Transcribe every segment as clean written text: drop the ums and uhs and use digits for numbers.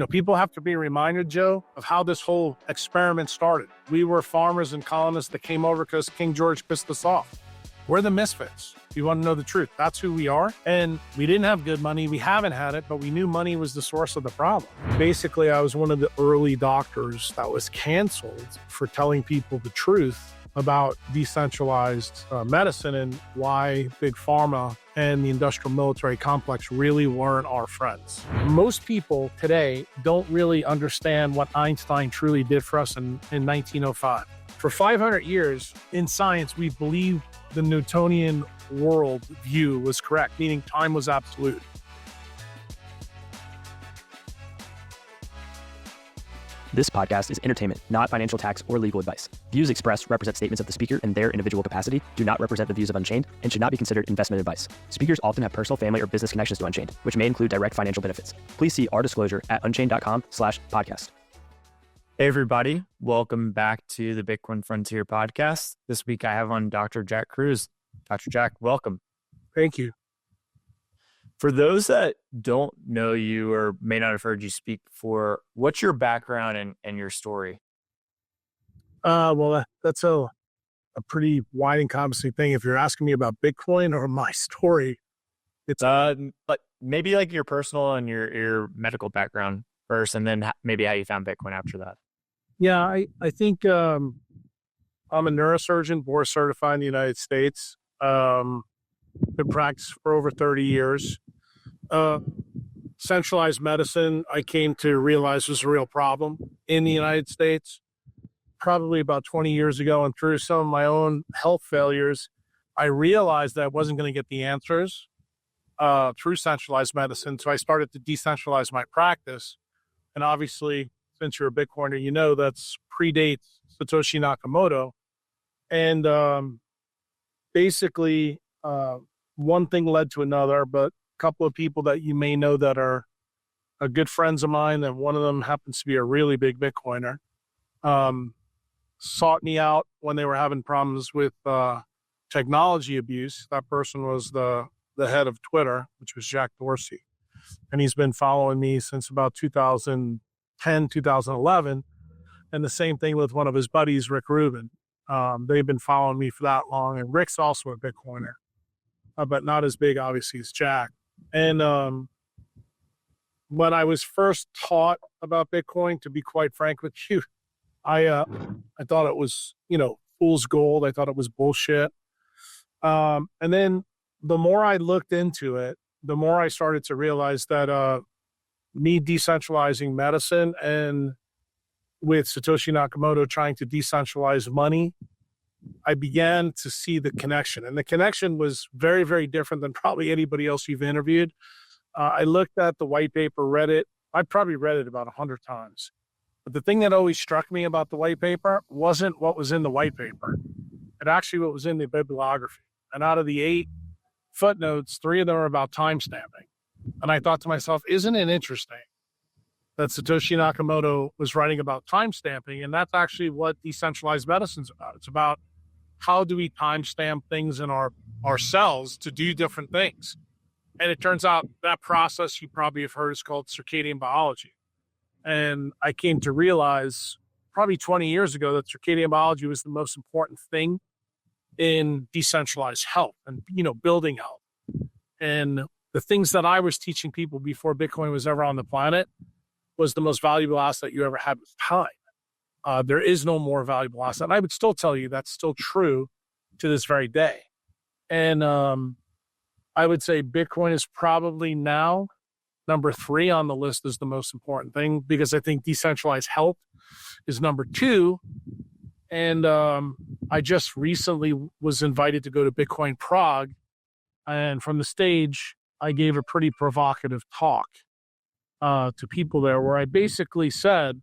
People have to be reminded, Joe, of how this whole experiment started. We were farmers and colonists that came over because King George pissed us off. We're the misfits. If you want to know the truth, that's who we are. And we didn't have good money. We haven't had it, but we knew money was the source of the problem. Basically, I was one of the early doctors that was canceled for telling people the truth about decentralized medicine and why big pharma and the industrial military complex really weren't our friends. Most people today don't really understand what Einstein truly did for us in 1905. For 500 years in science, we believed the Newtonian world view was correct, meaning time was absolute. This podcast is entertainment, not financial, tax, or legal advice. Views expressed represent statements of the speaker in their individual capacity, do not represent the views of Unchained, and should not be considered investment advice. Speakers often have personal, family, or business connections to Unchained, which may include direct financial benefits. Please see our disclosure at unchained.com/podcast. Hey, everybody. Welcome back to the Bitcoin Frontier podcast. This week, I have on Dr. Jack Kruse. Dr. Jack, welcome. Thank you. For those that don't know you or may not have heard you speak before, what's your background and your story? Well, that's a pretty wide encompassing thing. If you're asking me about Bitcoin or my story, it's but maybe like your personal and your medical background first, and then maybe how you found Bitcoin after that. Yeah, I think I'm a neurosurgeon, board certified in the United States. Been practicing for over 30 years. Centralized medicine, I came to realize was a real problem in the United States probably about 20 years ago. And through some of my own health failures, I realized that I wasn't going to get the answers through centralized medicine. So I started to decentralize my practice. And obviously, since you're a Bitcoiner, you know that's predates Satoshi Nakamoto. And basically, one thing led to another, but a couple of people that you may know that are good friends of mine, and one of them happens to be a really big Bitcoiner, sought me out when they were having problems with technology abuse. That person was the head of Twitter, which was Jack Dorsey. And he's been following me since about 2010, 2011. And the same thing with one of his buddies, Rick Rubin. They've been following me for that long. And Rick's also a Bitcoiner, but not as big, obviously, as Jack. And when I was first taught about Bitcoin, to be quite frank with you, I thought it was, fool's gold. I thought it was bullshit. And then the more I looked into it, the more I started to realize that me decentralizing medicine and with Satoshi Nakamoto trying to decentralize money, I began to see the connection. And the connection was very, very different than probably anybody else you've interviewed. I looked at the white paper, read it. I probably read it about 100 times. But the thing that always struck me about the white paper wasn't what was in the white paper. It actually what was in the bibliography. And out of the 8 footnotes, 3 of them are about timestamping. And I thought to myself, isn't it interesting that Satoshi Nakamoto was writing about timestamping? And that's actually what decentralized medicine's about. It's about how do we timestamp things in our cells to do different things. And it turns out that process you probably have heard is called circadian biology. And I came to realize probably 20 years ago that circadian biology was the most important thing in decentralized health and, building health. And the things that I was teaching people before Bitcoin was ever on the planet was the most valuable asset you ever had was time. There is no more valuable asset. And I would still tell you that's still true to this very day. And I would say Bitcoin is probably now number 3 on the list as the most important thing, because I think decentralized health is number 2. And I just recently was invited to go to Bitcoin Prague. And from the stage, I gave a pretty provocative talk to people there where I basically said,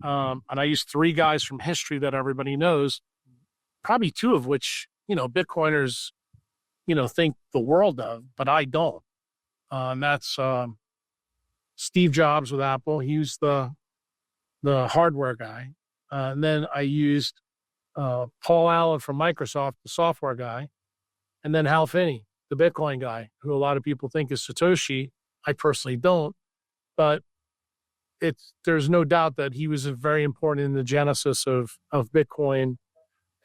and I used 3 guys from history that everybody knows, probably 2 of which, Bitcoiners, think the world of, but I don't. And that's Steve Jobs with Apple. He was the hardware guy. And then I used Paul Allen from Microsoft, the software guy. And then Hal Finney, the Bitcoin guy, who a lot of people think is Satoshi. I personally don't. But there's no doubt that he was very important in the genesis of Bitcoin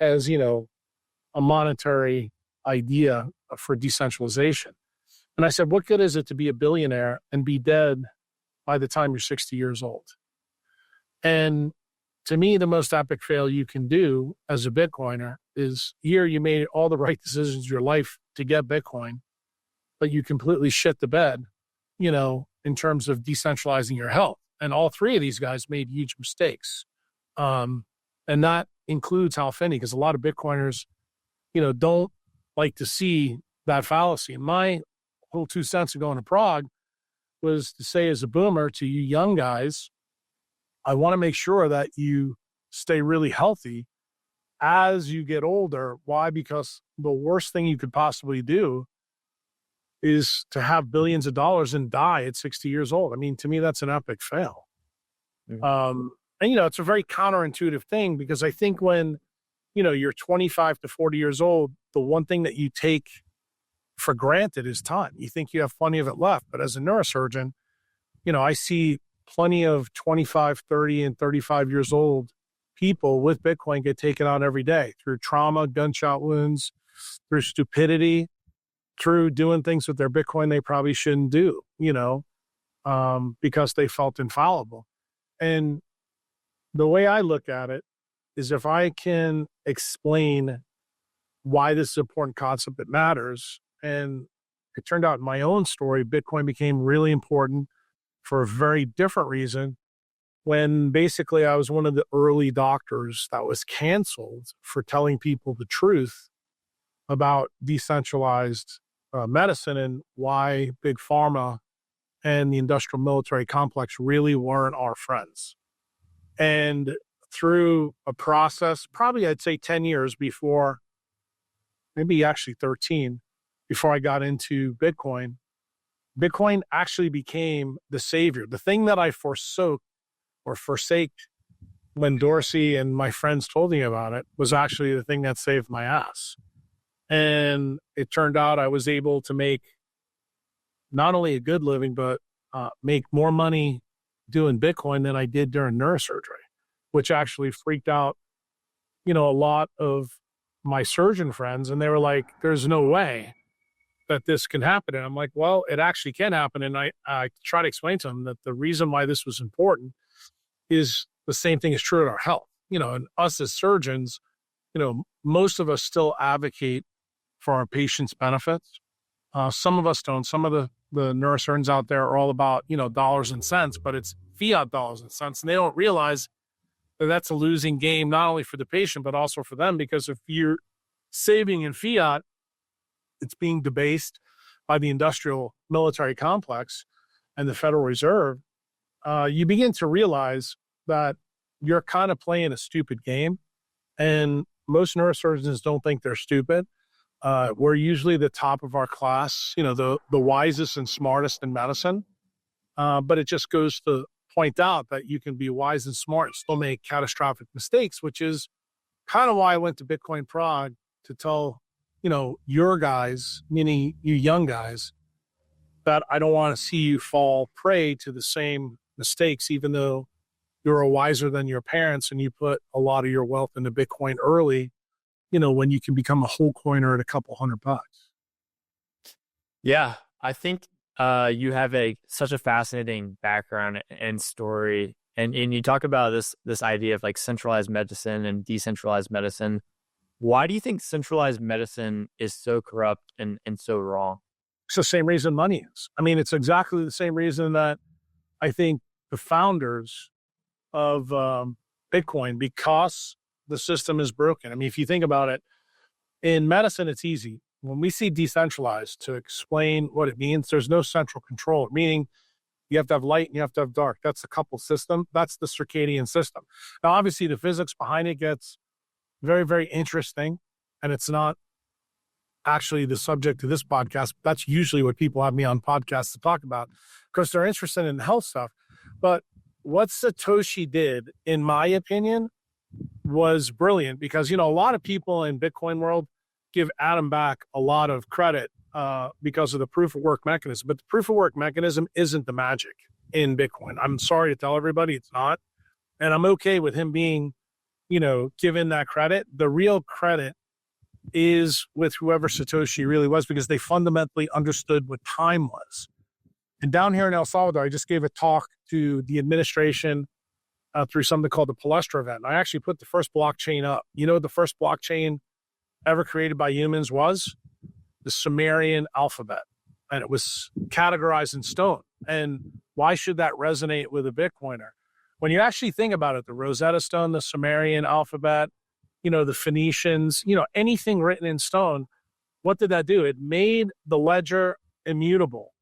as, a monetary idea for decentralization. And I said, what good is it to be a billionaire and be dead by the time you're 60 years old? And to me, the most epic fail you can do as a Bitcoiner is here you made all the right decisions in your life to get Bitcoin, but you completely shit the bed, in terms of decentralizing your health. And all three of these guys made huge mistakes. And that includes Hal Finney, because a lot of Bitcoiners, don't like to see that fallacy. And my whole 2 cents of going to Prague was to say, as a boomer, to you young guys, I want to make sure that you stay really healthy as you get older. Why? Because the worst thing you could possibly do is to have billions of dollars and die at 60 years old. I mean, to me, that's an epic fail. Mm-hmm. And, it's a very counterintuitive thing, because I think when, you're 25 to 40 years old, the one thing that you take for granted is time. You think you have plenty of it left. But as a neurosurgeon, I see plenty of 25, 30, and 35 years old people with Bitcoin get taken out every day through trauma, gunshot wounds, through stupidity, through doing things with their Bitcoin they probably shouldn't do, because they felt infallible. And the way I look at it is, if I can explain why this is an important concept, it matters. And it turned out in my own story, Bitcoin became really important for a very different reason, when basically I was one of the early doctors that was canceled for telling people the truth about decentralized medicine and why big pharma and the industrial military complex really weren't our friends. And through a process, probably I'd say 10 years before, maybe actually 13, before I got into Bitcoin, Bitcoin actually became the savior. The thing that I forsake when Dorsey and my friends told me about it was actually the thing that saved my ass. And it turned out I was able to make not only a good living, but make more money doing Bitcoin than I did during neurosurgery, which actually freaked out, a lot of my surgeon friends. And they were like, there's no way that this can happen. And I'm like, well, it actually can happen. And I try to explain to them that the reason why this was important is the same thing is true in our health. And us as surgeons, most of us still advocate for our patients' benefits. Some of us don't. Some of the neurosurgeons out there are all about, dollars and cents, but it's fiat dollars and cents. And they don't realize that that's a losing game, not only for the patient, but also for them. Because if you're saving in fiat, it's being debased by the industrial military complex and the Federal Reserve. You begin to realize that you're kind of playing a stupid game. And most neurosurgeons don't think they're stupid. We're usually the top of our class, the wisest and smartest in medicine. But it just goes to point out that you can be wise and smart and still make catastrophic mistakes, which is kind of why I went to Bitcoin Prague, to tell, your guys, meaning you young guys, that I don't want to see you fall prey to the same mistakes, even though you're wiser than your parents and you put a lot of your wealth into Bitcoin early, when you can become a whole coiner at a couple $100. Yeah, I think you have such a fascinating background and story, and you talk about this idea of like centralized medicine and decentralized medicine. Why do you think centralized medicine is so corrupt and so wrong? It's the same reason money is. I mean, it's exactly the same reason that I think the founders of Bitcoin, because the system is broken. I mean, if you think about it, in medicine, it's easy. When we see decentralized, to explain what it means, there's no central control, meaning you have to have light and you have to have dark. That's a coupled system. That's the circadian system. Now, obviously, the physics behind it gets very, very interesting. And it's not actually the subject of this podcast. That's usually what people have me on podcasts to talk about, because they're interested in health stuff. But what Satoshi did, in my opinion, was brilliant, because, a lot of people in Bitcoin world give Adam Back a lot of credit because of the proof of work mechanism. But the proof of work mechanism isn't the magic. in Bitcoin. I'm sorry to tell everybody it's not. And I'm okay with him being, given that credit. The real credit is with whoever Satoshi really was, because they fundamentally understood what time was. And down here in El Salvador, I just gave a talk to the administration through something called the Palestra event. I actually put the first blockchain up. You know what the first blockchain ever created by humans was? The Sumerian alphabet. And it was categorized in stone. And why should that resonate with a Bitcoiner? When you actually think about it, the Rosetta Stone, the Sumerian alphabet, the Phoenicians, anything written in stone, what did that do? It made the ledger immutable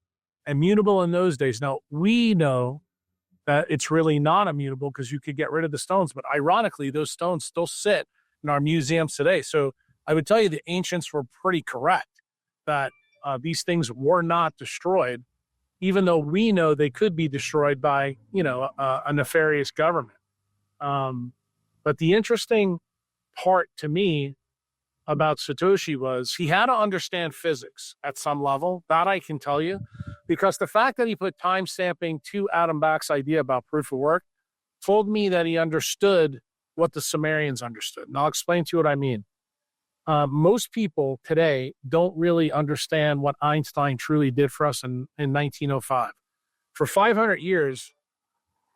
in those days. Now, we know that it's really not immutable because you could get rid of the stones. But ironically, those stones still sit in our museums today. So I would tell you the ancients were pretty correct that these things were not destroyed, even though we know they could be destroyed by, a nefarious government. But the interesting part to me about Satoshi was he had to understand physics at some level. That I can tell you, because the fact that he put time stamping to Adam Back's idea about proof of work told me that he understood what the Sumerians understood. And I'll explain to you what I mean. Most people today don't really understand what Einstein truly did for us in 1905. For 500 years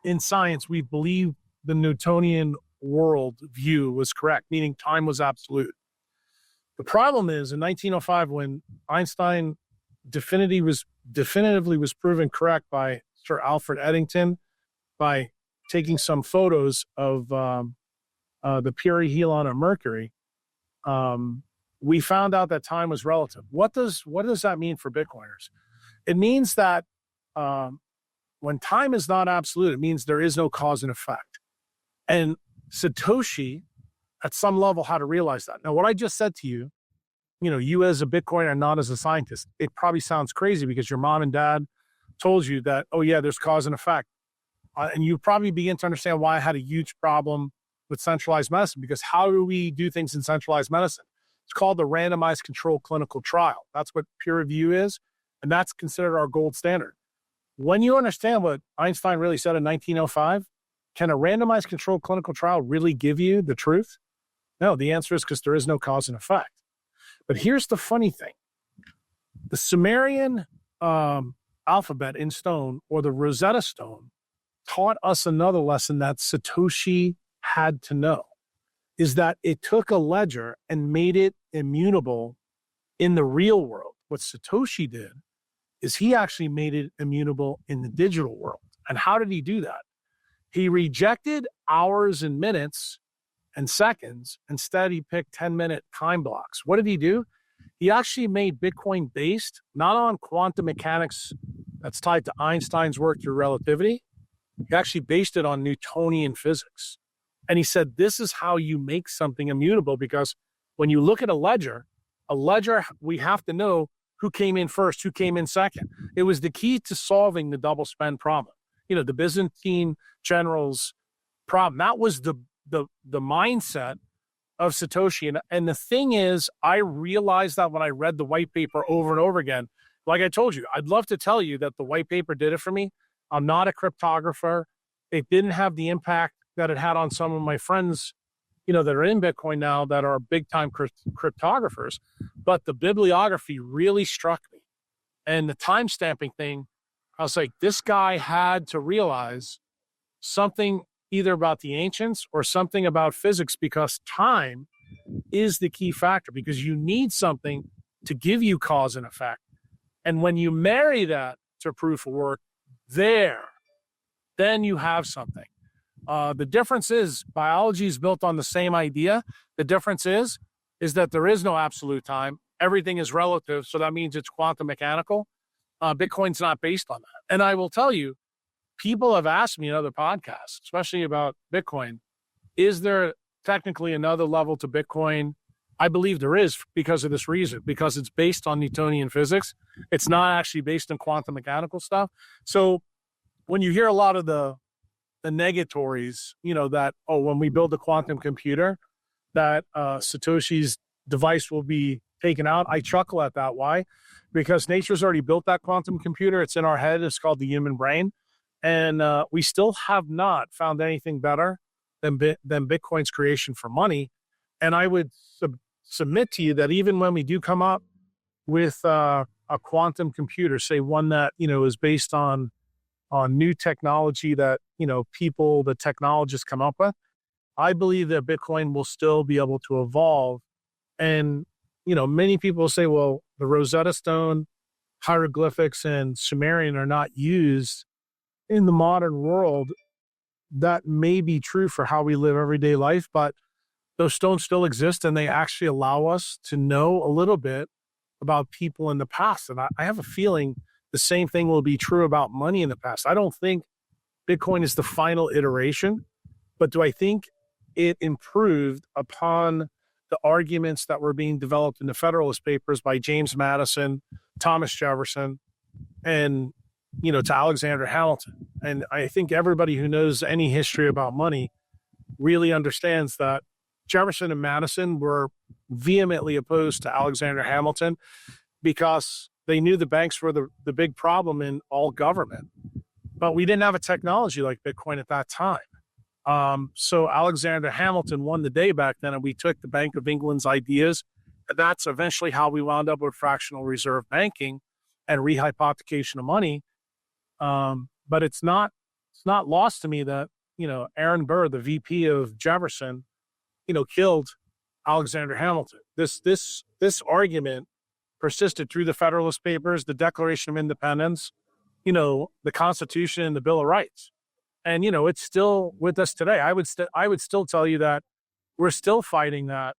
in science, we believed the Newtonian world view was correct, meaning time was absolute. The problem is in 1905, when Einstein definitively was proven correct by Sir Alfred Eddington by taking some photos of the perihelion of Mercury, we found out that time was relative. What does that mean for Bitcoiners? It means that when time is not absolute, it means there is no cause and effect. And Satoshi, at some level, had to realize that. Now, what I just said to you, you as a Bitcoiner, not as a scientist, it probably sounds crazy because your mom and dad told you that, oh yeah, there's cause and effect. And you probably begin to understand why I had a huge problem with centralized medicine, because how do we do things in centralized medicine? It's called the randomized controlled clinical trial. That's what peer review is, and that's considered our gold standard. When you understand what Einstein really said in 1905, can a randomized controlled clinical trial really give you the truth? No, the answer is because there is no cause and effect. But here's the funny thing. The Sumerian alphabet in stone, or the Rosetta Stone, taught us another lesson that Satoshi had to know, is that it took a ledger and made it immutable in the real world. What Satoshi did is he actually made it immutable in the digital world. And how did he do that? He rejected hours and minutes and seconds. Instead, he picked 10-minute time blocks. What did he do? He actually made Bitcoin based not on quantum mechanics that's tied to Einstein's work through relativity. He actually based it on Newtonian physics. And he said, this is how you make something immutable, because when you look at a ledger, we have to know who came in first, who came in second. It was the key to solving the double spend problem. The Byzantine generals problem. That was the mindset of Satoshi. And the thing is, I realized that when I read the white paper over and over again. Like I told you, I'd love to tell you that the white paper did it for me. I'm not a cryptographer. It didn't have the impact that it had on some of my friends, that are in Bitcoin now that are big time cryptographers. But the bibliography really struck me. And the time stamping thing, I was like, this guy had to realize something either about the ancients or something about physics, because time is the key factor, because you need something to give you cause and effect. And when you marry that to proof of work, then you have something. The difference is biology is built on the same idea. The difference is that there is no absolute time. Everything is relative. So that means it's quantum mechanical. Bitcoin's not based on that. And I will tell you, people have asked me in other podcasts, especially about Bitcoin, is there technically another level to Bitcoin? I believe there is, because of this reason, because it's based on Newtonian physics. It's not actually based on quantum mechanical stuff. So when you hear a lot of the negatories, that, when we build a quantum computer, that Satoshi's device will be taken out, I chuckle at that. Why? Because nature's already built that quantum computer. It's in our head. It's called the human brain. And we still have not found anything better than Bitcoin's creation for money. And I would submit to you that even when we do come up with a quantum computer, say one that, is based on new technology that, the technologists come up with, I believe that Bitcoin will still be able to evolve. And, many people say, well, the Rosetta Stone, hieroglyphics, and Sumerian are not used in the modern world. That may be true for how we live everyday life, but those stones still exist, and they actually allow us to know a little bit about people in the past. And I have a feeling the same thing will be true about money in the past. I don't think Bitcoin is the final iteration, but do I think it improved upon the arguments that were being developed in the Federalist Papers by James Madison, Thomas Jefferson, and, to Alexander Hamilton? And I think everybody who knows any history about money really understands that Jefferson and Madison were vehemently opposed to Alexander Hamilton because they knew the banks were the big problem in all government. But we didn't have a technology like Bitcoin at that time. So Alexander Hamilton won the day back then, and we took the Bank of England's ideas. And that's eventually how we wound up with fractional reserve banking and rehypothecation of money. But it's not lost to me that, Aaron Burr, the VP of Jefferson, killed Alexander Hamilton. This argument persisted through the Federalist Papers, the Declaration of Independence, the Constitution, and the Bill of Rights. And, it's still with us today. I would still tell you that we're still fighting that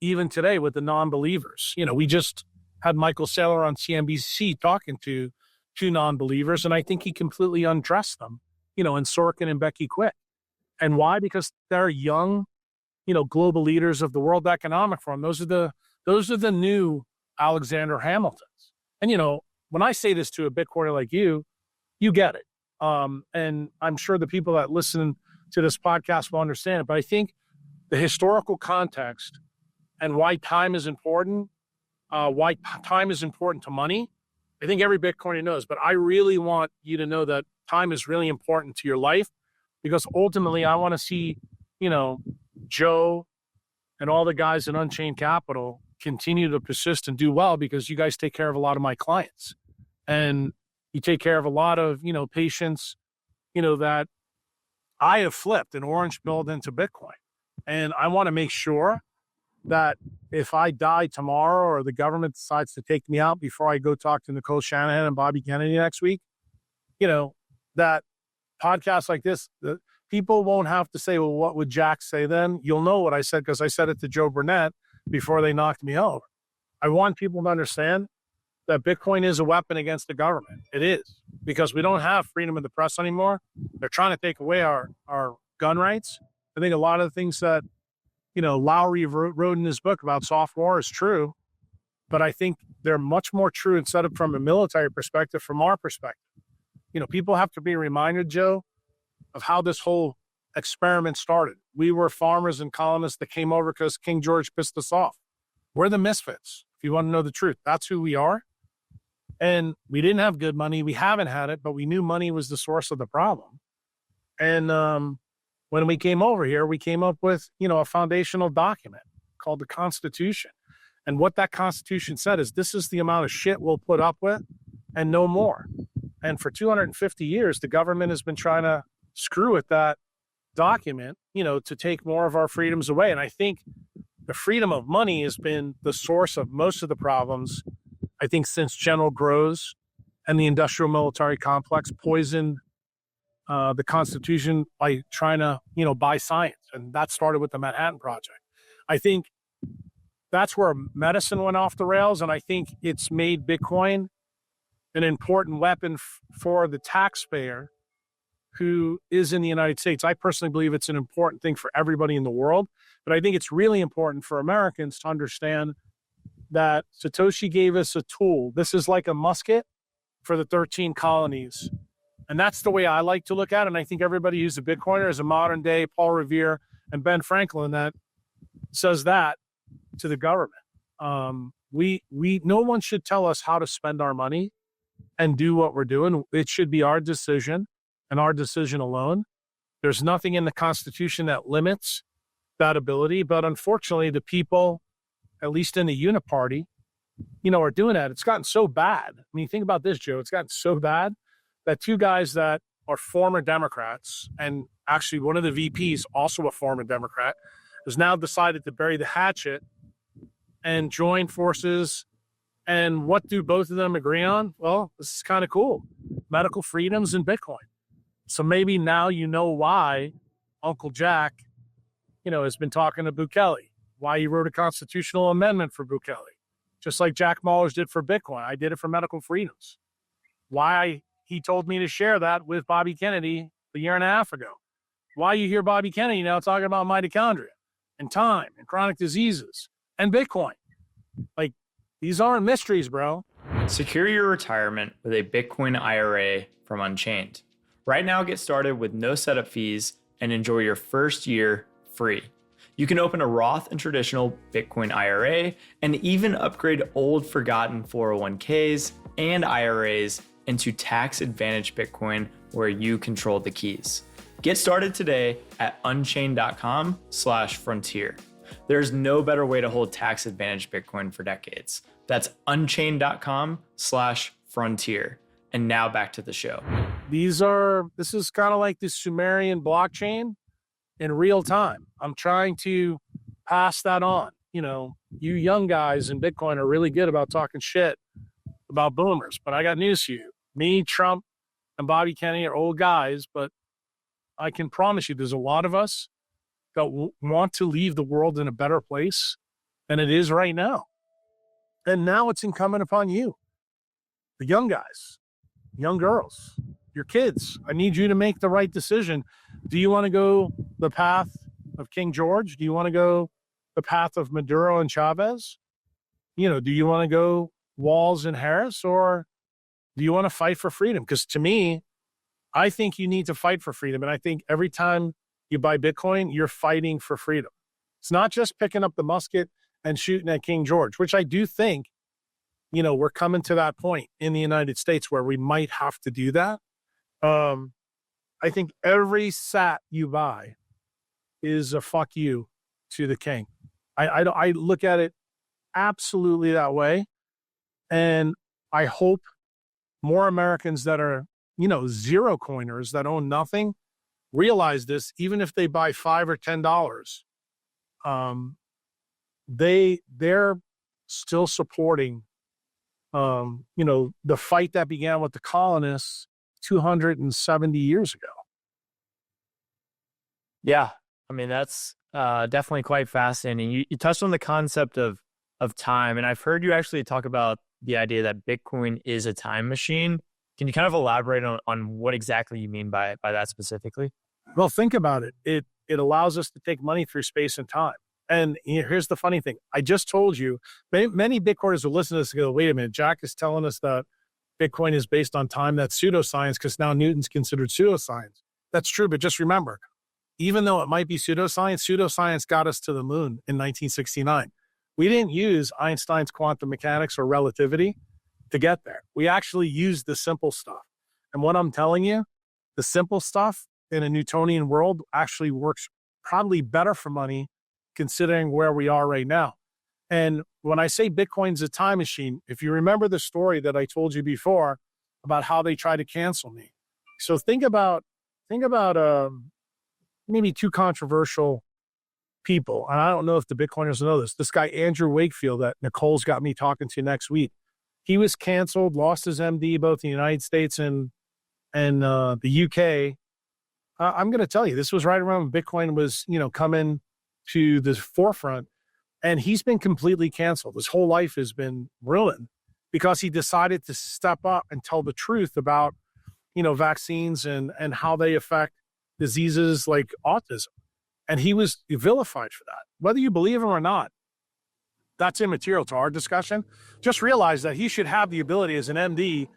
even today with the non-believers. We just had Michael Saylor on CNBC talking to two non-believers, and I think he completely undressed them, and Sorkin and Becky Quick. And why? Because they're young, global leaders of the World Economic Forum. Those are the new Alexander Hamiltons. And, when I say this to a Bitcoiner like you get it. And I'm sure the people that listen to this podcast will understand it. But I think the historical context and why time is important to money, I think every Bitcoiner knows. But I really want you to know that time is really important to your life, because ultimately I want to see, Joe and all the guys in Unchained Capital continue to persist and do well, because you guys take care of a lot of my clients. And you take care of a lot of, patients, that I have flipped and orange pilled into Bitcoin. And I want to make sure that if I die tomorrow or the government decides to take me out before I go talk to Nicole Shanahan and Bobby Kennedy next week, that podcasts like this, the people won't have to say, well, what would Jack say then? You'll know what I said, because I said it to Joe Burnett before they knocked me over. I want people to understand that Bitcoin is a weapon against the government. It is, because we don't have freedom of the press anymore. They're trying to take away our gun rights. I think a lot of the things that, Lowry wrote in his book about soft war is true, but I think they're much more true instead of from a military perspective, from our perspective. People have to be reminded, Joe, of how this whole experiment started. We were farmers and colonists that came over because King George pissed us off. We're the misfits. If you want to know the truth, that's who we are. And we didn't have good money. We haven't had it, but we knew money was the source of the problem. And when we came over here, we came up with, a foundational document called the Constitution. And what that Constitution said is, this is the amount of shit we'll put up with and no more. And for 250 years, the government has been trying to screw with that document, to take more of our freedoms away. And I think the freedom of money has been the source of most of the problems, I think, since General Groves and the industrial military complex poisoned the Constitution by trying to, buy science. And that started with the Manhattan Project. I think that's where medicine went off the rails. And I think it's made Bitcoin an important weapon for the taxpayer who is in the United States. I personally believe it's an important thing for everybody in the world. But I think it's really important for Americans to understand that Satoshi gave us a tool. This is like a musket for the 13 colonies. And that's the way I like to look at it. And I think everybody who's a Bitcoiner is a modern day Paul Revere and Ben Franklin that says that to the government. No one should tell us how to spend our money and do what we're doing. It should be our decision. and our decision alone. There's nothing in the Constitution that limits that ability. But unfortunately, the people, at least in the uniparty, are doing that. It's gotten so bad. I mean, think about this, Joe. It's gotten so bad that two guys that are former Democrats, and actually one of the VPs, also a former Democrat, has now decided to bury the hatchet and join forces. And what do both of them agree on? Well, this is kind of cool. Medical freedoms and Bitcoin. So maybe now you know why Uncle Jack, has been talking to Bukele, why he wrote a constitutional amendment for Bukele, just like Jack Mallers did for Bitcoin. I did it for medical freedoms. Why he told me to share that with Bobby Kennedy a year and a half ago. Why you hear Bobby Kennedy now talking about mitochondria and time and chronic diseases and Bitcoin. Like, these aren't mysteries, bro. Secure your retirement with a Bitcoin IRA from Unchained. Right now, get started with no setup fees and enjoy your first year free. You can open a Roth and traditional Bitcoin IRA and even upgrade old forgotten 401ks and IRAs into tax-advantaged Bitcoin where you control the keys. Get started today at unchained.com/frontier. There's no better way to hold tax-advantaged Bitcoin for decades. That's unchained.com/frontier. And now back to the show. This is kind of like the Sumerian blockchain in real time. I'm trying to pass that on. You young guys in Bitcoin are really good about talking shit about boomers, but I got news for you. Me, Trump, and Bobby Kennedy are old guys, but I can promise you there's a lot of us that want to leave the world in a better place than it is right now. And now it's incumbent upon you, the young guys, young girls, your kids. I need you to make the right decision. Do you want to go the path of King George? Do you want to go the path of Maduro and Chavez? Do you want to go Walz and Harris, or do you want to fight for freedom? Because to me, I think you need to fight for freedom. And I think every time you buy Bitcoin, you're fighting for freedom. It's not just picking up the musket and shooting at King George, which I do think, we're coming to that point in the United States where we might have to do that. I think every sat you buy is a fuck you to the king. I look at it absolutely that way. And I hope more Americans that are, zero coiners that own nothing realize this. Even if they buy $5 or $10, they're still supporting, the fight that began with the colonists 270 years ago. Yeah. I mean, that's definitely quite fascinating. You touched on the concept of time, and I've heard you actually talk about the idea that Bitcoin is a time machine. Can you kind of elaborate on what exactly you mean by that specifically? Well, think about it. It allows us to take money through space and time. And here's the funny thing. I just told you, many Bitcoiners will listen to this and go, wait a minute, Jack is telling us that Bitcoin is based on time. That's pseudoscience because now Newton's considered pseudoscience. That's true, but just remember, even though it might be pseudoscience got us to the moon in 1969. We didn't use Einstein's quantum mechanics or relativity to get there. We actually used the simple stuff. And what I'm telling you, the simple stuff in a Newtonian world actually works probably better for money considering where we are right now. And when I say Bitcoin's a time machine, if you remember the story that I told you before about how they tried to cancel me. So think about maybe two controversial people. And I don't know if the Bitcoiners know this. This guy, Andrew Wakefield, that Nicole's got me talking to next week. He was canceled, lost his MD, both in the United States and the UK. I'm going to tell you, this was right around when Bitcoin was, coming to the forefront. And he's been completely canceled. His whole life has been ruined because he decided to step up and tell the truth about, vaccines and how they affect diseases like autism. And he was vilified for that. Whether you believe him or not, that's immaterial to our discussion. Just realize that he should have the ability as an MD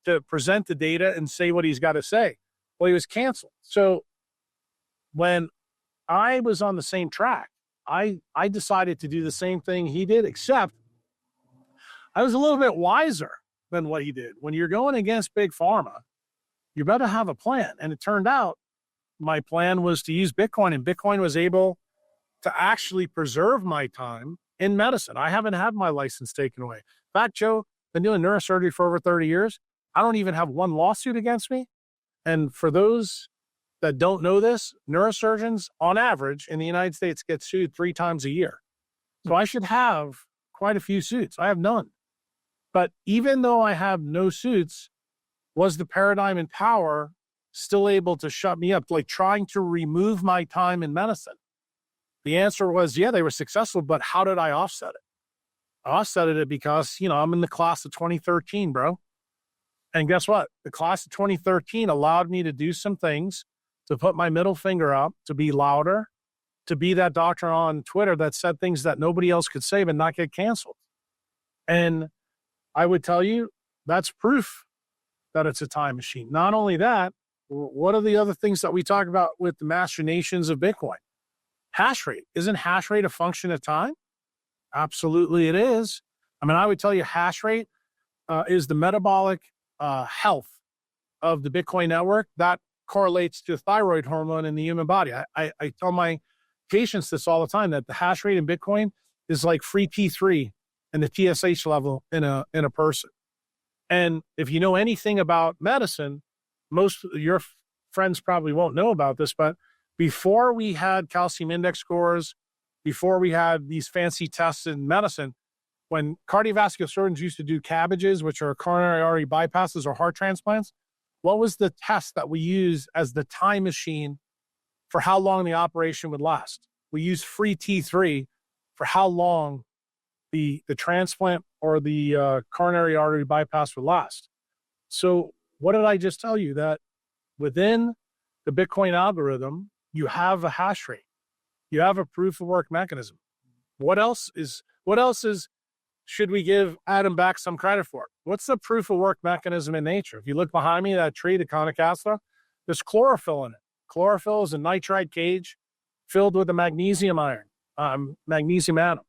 to present the data and say what he's got to say. Well, he was canceled. So when I was on the same track, I decided to do the same thing he did, except I was a little bit wiser than what he did. When you're going against Big Pharma, you better have a plan. And it turned out my plan was to use Bitcoin, and Bitcoin was able to actually preserve my time in medicine. I haven't had my license taken away. In fact, Joe, been doing neurosurgery for over 30 years. I don't even have one lawsuit against me. And for those that don't know this, neurosurgeons on average in the United States get sued 3 times a year. So I should have quite a few suits. I have none. But even though I have no suits, was the paradigm in power still able to shut me up, like trying to remove my time in medicine? The answer was, yeah, they were successful, but how did I offset it? I offset it because, I'm in the class of 2013, bro. And guess what? The class of 2013 allowed me to do some things, to put my middle finger up, to be louder, to be that doctor on Twitter that said things that nobody else could say but not get canceled. And I would tell you, that's proof that it's a time machine. Not only that, what are the other things that we talk about with the machinations of Bitcoin? Hash rate. Isn't hash rate a function of time? Absolutely it is. I mean, I would tell you hash rate is the metabolic health of the Bitcoin network. That correlates to thyroid hormone in the human body. I tell my patients this all the time, that the hash rate in Bitcoin is like free T3 and the TSH level in a person. And if you know anything about medicine, most of your friends probably won't know about this, but before we had calcium index scores, before we had these fancy tests in medicine, when cardiovascular surgeons used to do cabbages, which are coronary artery bypasses or heart transplants, what was the test that we used as the time machine for how long the operation would last? We used free T3 for how long the transplant or the coronary artery bypass would last. So what did I just tell you? That within the Bitcoin algorithm, you have a hash rate. You have a proof of work mechanism. What else should we give Adam back some credit for? What's the proof of work mechanism in nature? If you look behind me, that tree, the Conocasta, there's chlorophyll in it. Chlorophyll is a nitride cage filled with a magnesium magnesium atom.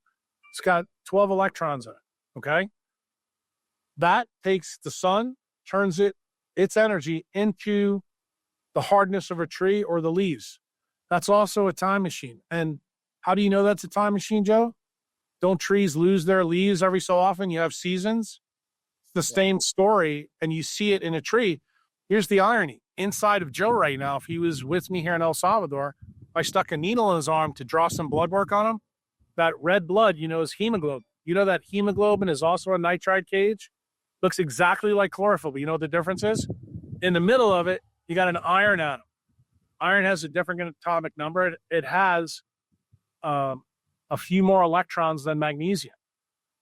It's got 12 electrons in it, okay? That takes the sun, turns its energy into the hardness of a tree or the leaves. That's also a time machine. And how do you know that's a time machine, Joe? Don't trees lose their leaves every so often? You have seasons. It's the same story, and you see it in a tree. Here's the irony. Inside of Joe right now, if he was with me here in El Salvador, I stuck a needle in his arm to draw some blood work on him. That red blood, is hemoglobin. You know that hemoglobin is also a nitride cage? Looks exactly like chlorophyll, but you know what the difference is? In the middle of it, you got an iron atom. Iron has a different atomic number. It has a few more electrons than magnesium.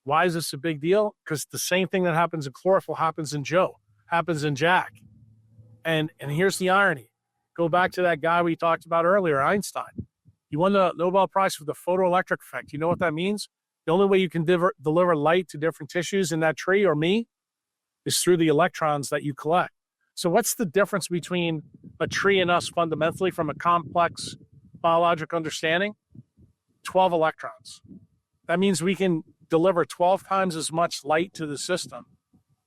Why is this a big deal? Because the same thing that happens in chlorophyll happens in Joe, happens in Jack. And here's the irony. Go back to that guy we talked about earlier, Einstein. He won the Nobel Prize for the photoelectric effect. You know what that means? The only way you can deliver light to different tissues in that tree or me is through the electrons that you collect. So what's the difference between a tree and us fundamentally from a complex biologic understanding? 12 electrons. That means we can deliver 12 times as much light to the system.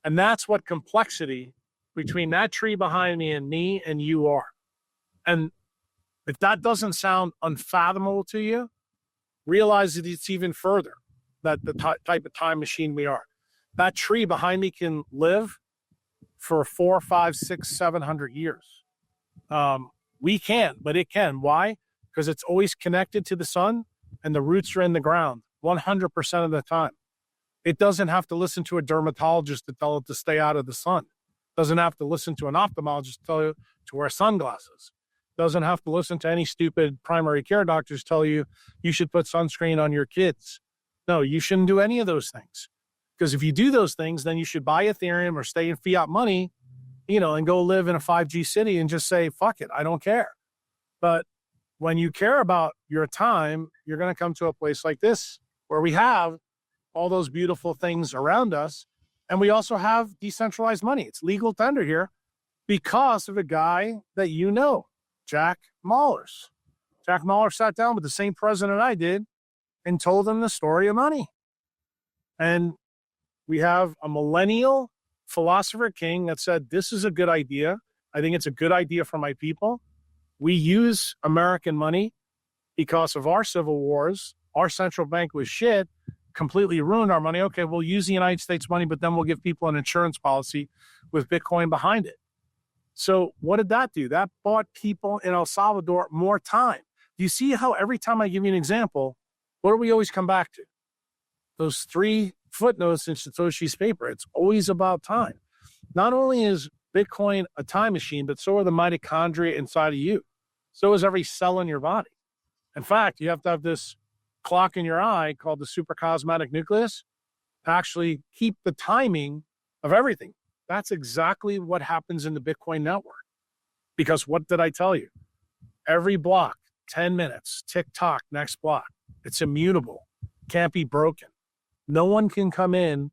And that's what complexity between that tree behind me and you are. And if that doesn't sound unfathomable to you, realize that it's even further, that the type of time machine we are. That tree behind me can live for 4, 5, 6, 700 years. We can't, but it can. Why? Because it's always connected to the sun and the roots are in the ground 100% of the time. It doesn't have to listen to a dermatologist to tell it to stay out of the sun. It doesn't have to listen to an ophthalmologist to tell you to wear sunglasses. It doesn't have to listen to any stupid primary care doctors tell you you should put sunscreen on your kids. No, you shouldn't do any of those things. Because if you do those things, then you should buy Ethereum or stay in fiat money, and go live in a 5G city and just say, fuck it, I don't care. But when you care about your time, you're going to come to a place like this where we have all those beautiful things around us. And we also have decentralized money. It's legal tender here because of a guy that Jack Mallers. Jack Mahler sat down with the same president I did and told him the story of money. And we have a millennial philosopher king that said, this is a good idea. I think it's a good idea for my people. We use American money because of our civil wars. Our central bank was shit, completely ruined our money. Okay, we'll use the United States money, but then we'll give people an insurance policy with Bitcoin behind it. So what did that do? That bought people in El Salvador more time. Do you see how every time I give you an example, what do we always come back to? Those 3 footnotes in Satoshi's paper. It's always about time. Not only is Bitcoin a time machine, but so are the mitochondria inside of you. So is every cell in your body. In fact, you have to have this clock in your eye called the supracosmatic nucleus to actually keep the timing of everything. That's exactly what happens in the Bitcoin network. Because what did I tell you? Every block, 10 minutes, tick tock, next block. It's immutable, can't be broken. No one can come in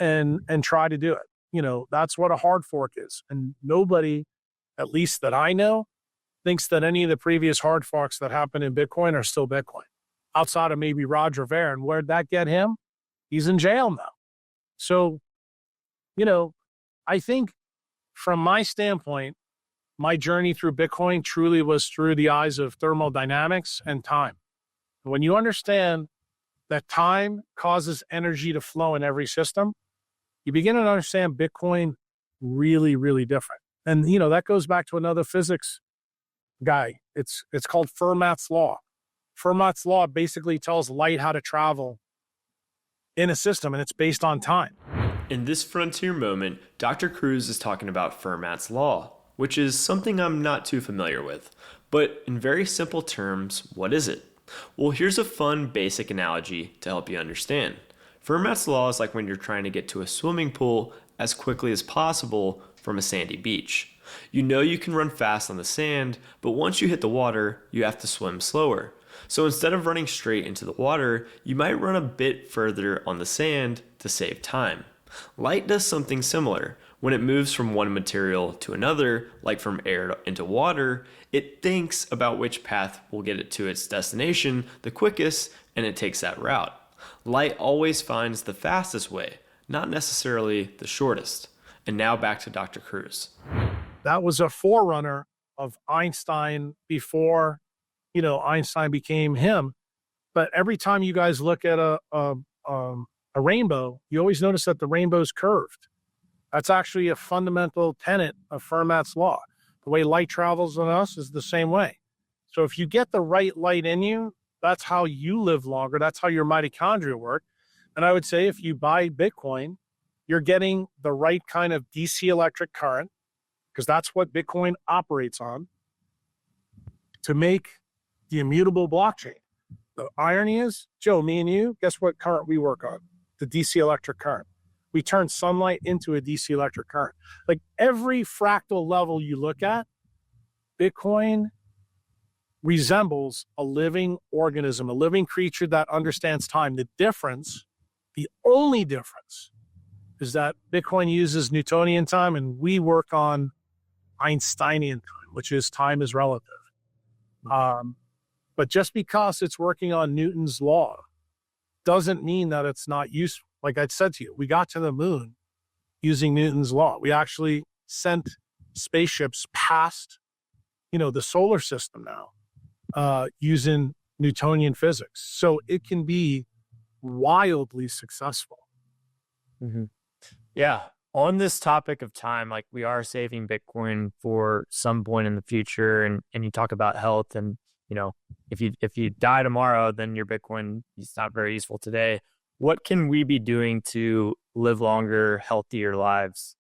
and try to do it. You know, that's what a hard fork is. And nobody, at least that I know, thinks that any of the previous hard forks that happened in Bitcoin are still Bitcoin. Outside of maybe Roger Ver. And where'd that get him? He's in jail now. So, you know, I think from my standpoint, my journey through Bitcoin truly was through the eyes of thermodynamics and time. When you understand that time causes energy to flow in every system, you begin to understand Bitcoin really, really different. And, you know, that goes back to another physics guy. It's called Fermat's Law. Fermat's Law basically tells light how to travel in a system, and it's based on time. In this frontier moment, Dr. Kruse is talking about Fermat's Law, which is something I'm not too familiar with. But in very simple terms, what is it? Well, here's a fun basic analogy to help you understand. Fermat's Law is like when you're trying to get to a swimming pool as quickly as possible from a sandy beach. You know you can run fast on the sand, but once you hit the water, you have to swim slower. So instead of running straight into the water, you might run a bit further on the sand to save time. Light does something similar. When it moves from one material to another, like from air into water, it thinks about which path will get it to its destination the quickest, and it takes that route. Light always finds the fastest way, not necessarily the shortest. And now back to Dr. Kruse. That was a forerunner of Einstein before, you know, Einstein became him. But every time you guys look at a rainbow, you always notice that the rainbow's curved. That's actually a fundamental tenet of Fermat's Law. The way light travels on us is the same way. So if you get the right light in you, that's how you live longer. That's how your mitochondria work. And I would say if you buy Bitcoin, you're getting the right kind of DC electric current, because that's what Bitcoin operates on, to make the immutable blockchain. The irony is, Joe, me and you, guess what current we work on? The DC electric current. We turn sunlight into a DC electric current. Like every fractal level you look at, Bitcoin resembles a living organism, a living creature that understands time. The difference, the only difference, is that Bitcoin uses Newtonian time and we work on Einsteinian time, which is time is relative. But just because it's working on Newton's law doesn't mean that it's not useful. Like I said to you, we got to the moon using Newton's law. We actually sent spaceships past, you know, the solar system now using Newtonian physics. So it can be wildly successful. Mm-hmm. Yeah. On this topic of time, like we are saving Bitcoin for some point in the future, and you talk about health, and you know, if you die tomorrow, then your Bitcoin is not very useful today. What can we be doing to live longer, healthier lives?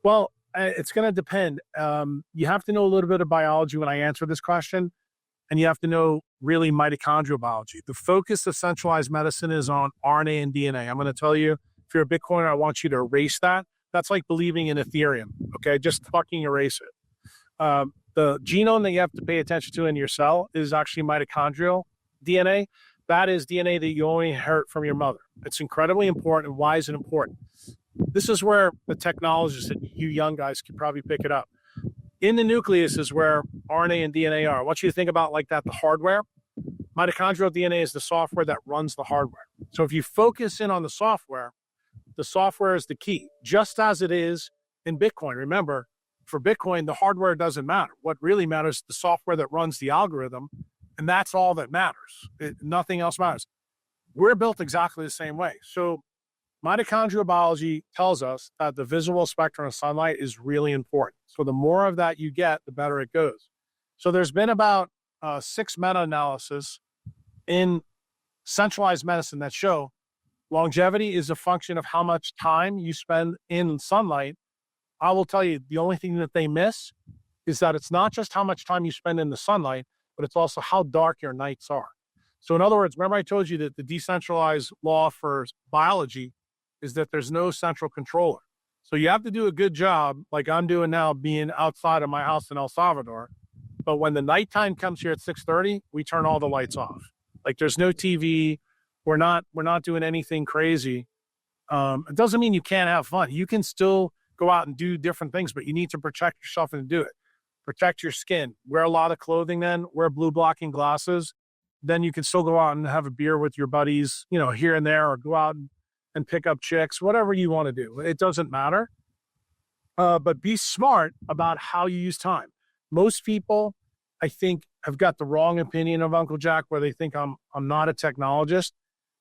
Well, it's going to depend. You have to know a little bit of biology when I answer this question, and you have to know really mitochondrial biology. The focus of centralized medicine is on RNA and DNA. I'm going to tell you, if you're a Bitcoiner, I want you to erase that. That's like believing in Ethereum, okay? Just fucking erase it. The genome that you have to pay attention to in your cell is actually mitochondrial DNA. That is DNA that you only inherit from your mother. It's incredibly important. And why is it important? This is where the technologists and you young guys can probably pick it up. In the nucleus is where RNA and DNA are. I want you to think about like that, the hardware. Mitochondrial DNA is the software that runs the hardware. So if you focus in on the software is the key, just as it is in Bitcoin. Remember, for Bitcoin, the hardware doesn't matter. What really matters is the software that runs the algorithm, and that's all that matters. Nothing else matters. We're built exactly the same way. So mitochondrial biology tells us that the visible spectrum of sunlight is really important. So the more of that you get, the better it goes. So there's been about 6 meta-analysis in centralized medicine that show longevity is a function of how much time you spend in sunlight. I will tell you, the only thing that they miss is that it's not just how much time you spend in the sunlight, but it's also how dark your nights are. So in other words, remember I told you that the decentralized law for biology is that there's no central controller. So you have to do a good job, like I'm doing now, being outside of my house in El Salvador. But when the nighttime comes here at 6:30, we turn all the lights off. Like there's no TV. We're not doing anything crazy. It doesn't mean you can't have fun. You can still go out and do different things, but you need to protect yourself and do it. Protect your skin. Wear a lot of clothing then. Wear blue blocking glasses. Then you can still go out and have a beer with your buddies, here and there, or go out and pick up chicks, whatever you want to do. It doesn't matter. But be smart about how you use time. Most people, I think, have got the wrong opinion of Uncle Jack, where they think I'm not a technologist.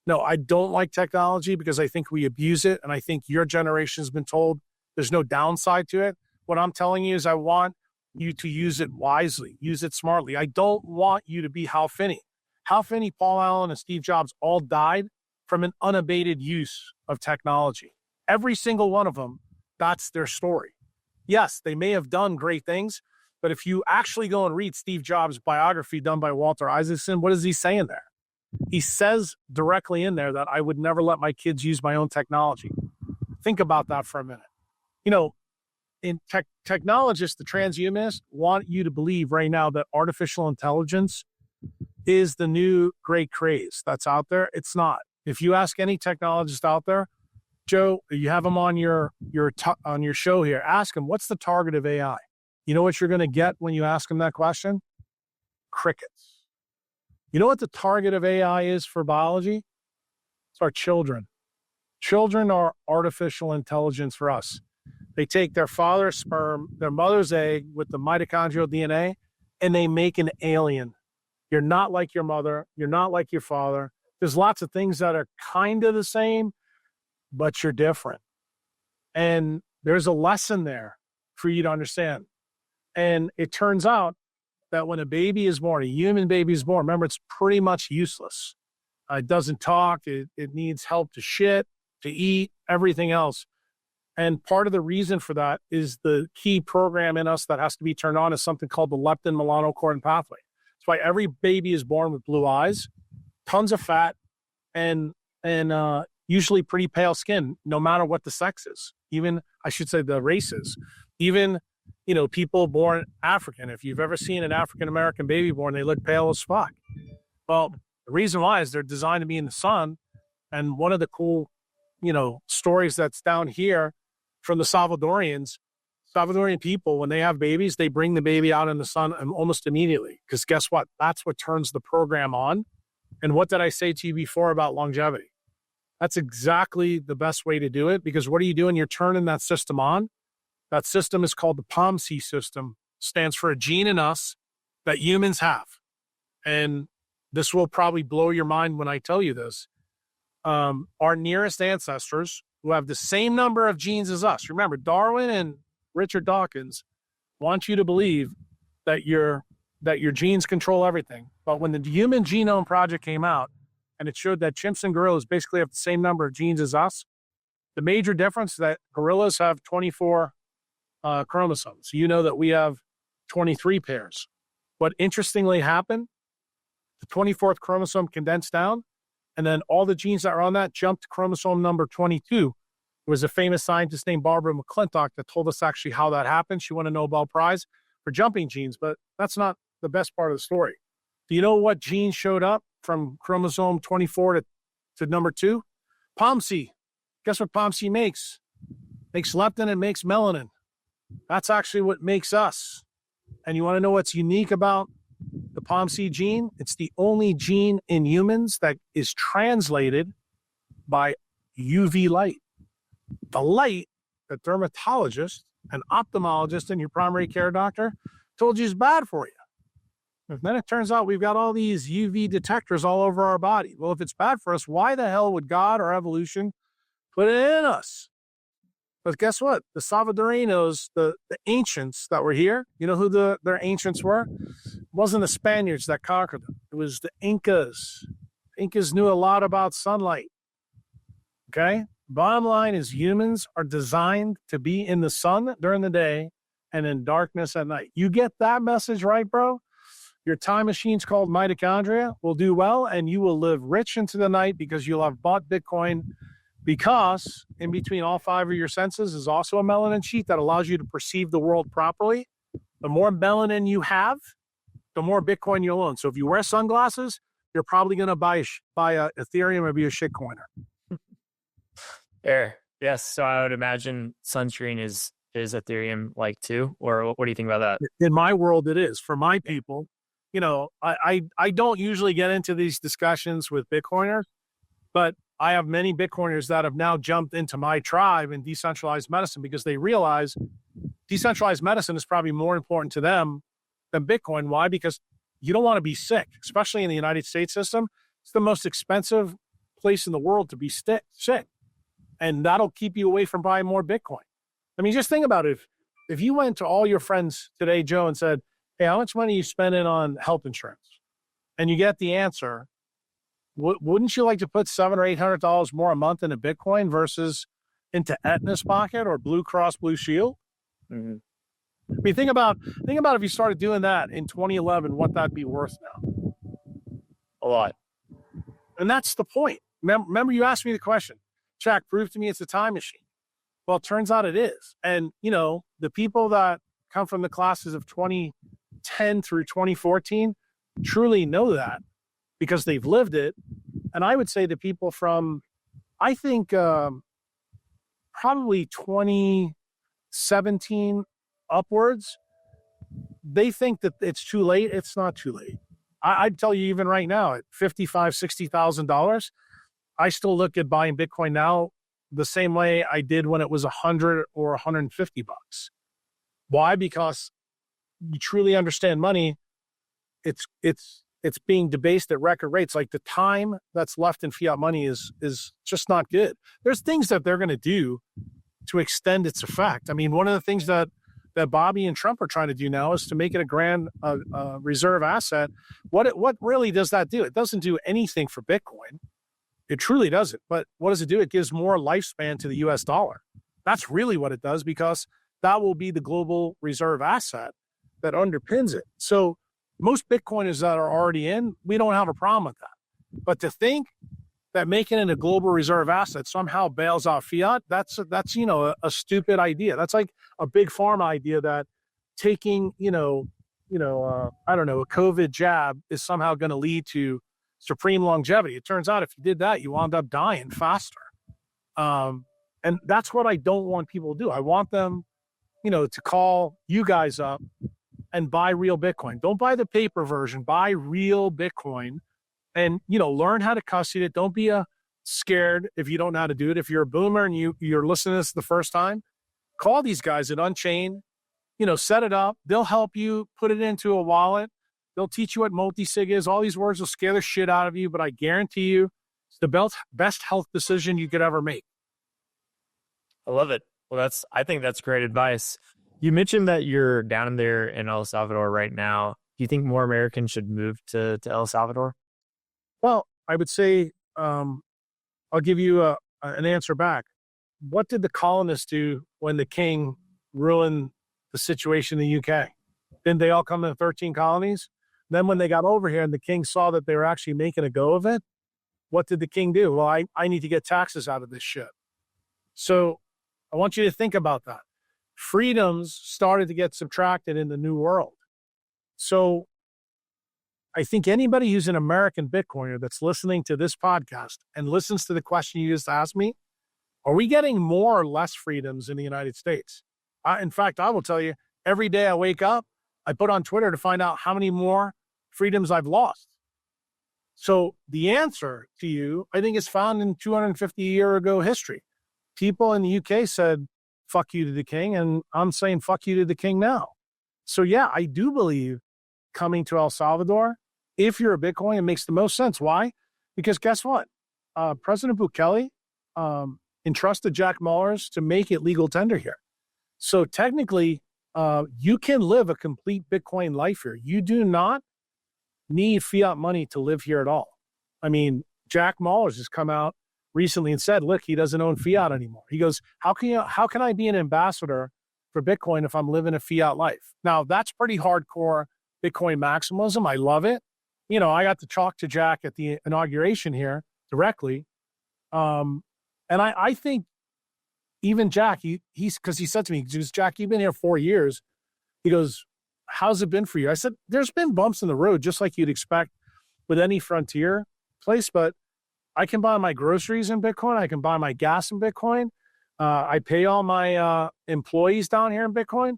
No, I don't like technology because I think we abuse it. And I think your generation has been told there's no downside to it. What I'm telling you is I want you to use it wisely, use it smartly. I don't want you to be Hal Finney. Hal Finney, Paul Allen, and Steve Jobs all died from an unabated use of technology. Every single one of them, that's their story. Yes, they may have done great things, but if you actually go and read Steve Jobs' biography done by Walter Isaacson, what is he saying there? He says directly in there that I would never let my kids use my own technology. Think about that for a minute. In technologists, the transhumanists want you to believe right now that artificial intelligence is the new great craze that's out there. It's not. If you ask any technologist out there, Joe, you have them on your show here, ask them, what's the target of AI? You know what you're going to get when you ask them that question? Crickets. You know what the target of AI is for biology? It's our children. Children are artificial intelligence for us. They take their father's sperm, their mother's egg with the mitochondrial DNA, and they make an alien. You're not like your mother. You're not like your father. There's lots of things that are kind of the same, but you're different. And there's a lesson there for you to understand. And it turns out that when a baby is born, a human baby is born, remember, it's pretty much useless. It doesn't talk. It needs help to shit, to eat, everything else. And part of the reason for that is the key program in us that has to be turned on is something called the leptin melanocortin pathway. That's why every baby is born with blue eyes, tons of fat, and usually pretty pale skin, no matter what the sex is. Even, I should say, the races. Even, people born African. If you've ever seen an African-American baby born, they look pale as fuck. Well, the reason why is they're designed to be in the sun. And one of the cool, stories that's down here from the Salvadorian people, when they have babies, they bring the baby out in the sun almost immediately. Because guess what? That's what turns the program on. And what did I say to you before about longevity? That's exactly the best way to do it, because what are you doing? You're turning that system on. That system is called the POMC system. Stands for a gene in us that humans have. And this will probably blow your mind when I tell you this. Our nearest ancestors, who have the same number of genes as us. Remember, Darwin and Richard Dawkins want you to believe that your genes control everything. But when the Human Genome Project came out, and it showed that chimps and gorillas basically have the same number of genes as us, the major difference is that gorillas have 24 chromosomes. You know that we have 23 pairs. What interestingly happened, the 24th chromosome condensed down, and then all the genes that are on that jumped to chromosome number 22. There was a famous scientist named Barbara McClintock that told us actually how that happened. She won a Nobel Prize for jumping genes, but that's not the best part of the story. Do you know what gene showed up from chromosome 24 to number 2? POMC. Guess what POMC makes? Makes leptin and makes melanin. That's actually what makes us. And you want to know what's unique about the POMC gene? It's the only gene in humans that is translated by UV light. The light that dermatologists an ophthalmologist and your primary care doctor told you it's bad for you. And then it turns out we've got all these UV detectors all over our body. Well, if it's bad for us, why the hell would God or evolution put it in us? But guess what? The Salvadorinos, the ancients that were here, you know who their ancients were? It wasn't the Spaniards that conquered them. It was the Incas. Incas knew a lot about sunlight. Okay? Bottom line is humans are designed to be in the sun during the day and in darkness at night. You get that message right, bro? Your time machines called mitochondria will do well, and you will live rich into the night because you'll have bought Bitcoin, because in between all 5 of your senses is also a melanin sheet that allows you to perceive the world properly. The more melanin you have, the more Bitcoin you'll own. So if you wear sunglasses, you're probably going to buy a Ethereum or be a shitcoiner. Fair. Yes. So I would imagine sunscreen is Ethereum like too, or what do you think about that? In my world, it is. For my people, you know, I don't usually get into these discussions with Bitcoiners, but I have many Bitcoiners that have now jumped into my tribe in decentralized medicine because they realize decentralized medicine is probably more important to them than Bitcoin. Why? Because you don't want to be sick, especially in the United States system. It's the most expensive place in the world to be sick. And that'll keep you away from buying more Bitcoin. I mean, just think about it. If you went to all your friends today, Joe, and said, hey, how much money are you spending on health insurance? And you get the answer, wouldn't you like to put $700 or $800 more a month into Bitcoin versus into Aetna's pocket or Blue Cross Blue Shield? Mm-hmm. I mean, think about if you started doing that in 2011, what that'd be worth now. A lot. And that's the point. Remember, you asked me the question, Jack, prove to me it's a time machine. Well, it turns out it is. And, you know, the people that come from the classes of 2010 through 2014 truly know that because they've lived it. And I would say the people from, I think, probably 2017 upwards, they think that it's too late. It's not too late. I'd tell you even right now at $55,000, $60,000, I still look at buying Bitcoin now the same way I did when it was 100 or 150 bucks. Why? Because you truly understand money. It's being debased at record rates. Like the time that's left in fiat money is just not good. There's things that they're going to do to extend its effect. I mean, one of the things that Bobby and Trump are trying to do now is to make it a grand reserve asset. What really does that do? It doesn't do anything for Bitcoin. It truly doesn't. But what does it do? It gives more lifespan to the US dollar. That's really what it does, because that will be the global reserve asset that underpins it. So most Bitcoiners that are already in, we don't have a problem with that. But to think that making it a global reserve asset somehow bails out fiat, that's you know, a stupid idea. That's like a big pharma idea that taking, I don't know, a COVID jab is somehow going to lead to supreme longevity. It turns out if you did that, you wound up dying faster. And that's what I don't want people to do. I want them, to call you guys up and buy real Bitcoin. Don't buy the paper version, buy real Bitcoin and, learn how to custody it. Don't be scared if you don't know how to do it. If you're a boomer and you're listening to this the first time, call these guys at Unchained, set it up. They'll help you put it into a wallet. They'll teach you what multi-sig is. All these words will scare the shit out of you, but I guarantee you it's the best health decision you could ever make. I love it. Well, I think that's great advice. You mentioned that you're down there in El Salvador right now. Do you think more Americans should move to El Salvador? Well, I would say, I'll give you an answer back. What did the colonists do when the king ruined the situation in the UK? Didn't they all come in 13 colonies? Then when they got over here and the king saw that they were actually making a go of it, what did the king do? Well, I need to get taxes out of this shit. So I want you to think about that. Freedoms started to get subtracted in the New World. So I think anybody who's an American Bitcoiner that's listening to this podcast and listens to the question you just asked me, are we getting more or less freedoms in the United States? In fact, I will tell you, every day I wake up, I put on Twitter to find out how many more freedoms I've lost. So the answer to you, I think, is found in 250 year ago history. People in the UK said, fuck you to the king, and I'm saying fuck you to the king now. So yeah, I do believe coming to El Salvador, if you're a Bitcoin, it makes the most sense. Why? Because guess what? President Bukele entrusted Jack Mallers to make it legal tender here. So technically, you can live a complete Bitcoin life here. You do not need fiat money to live here at all. I mean, Jack Mallers has come out recently and said, look, he doesn't own fiat anymore. He goes, how can I be an ambassador for Bitcoin if I'm living a fiat life? Now, that's pretty hardcore Bitcoin maximalism. I love it. You know, I got to talk to Jack at the inauguration here directly. And I think even Jack, because he said to me, he goes, Jack, you've been here 4 years. He goes, how's it been for you? I said, there's been bumps in the road, just like you'd expect with any frontier place, but I can buy my groceries in Bitcoin. I can buy my gas in Bitcoin. I pay all my employees down here in Bitcoin.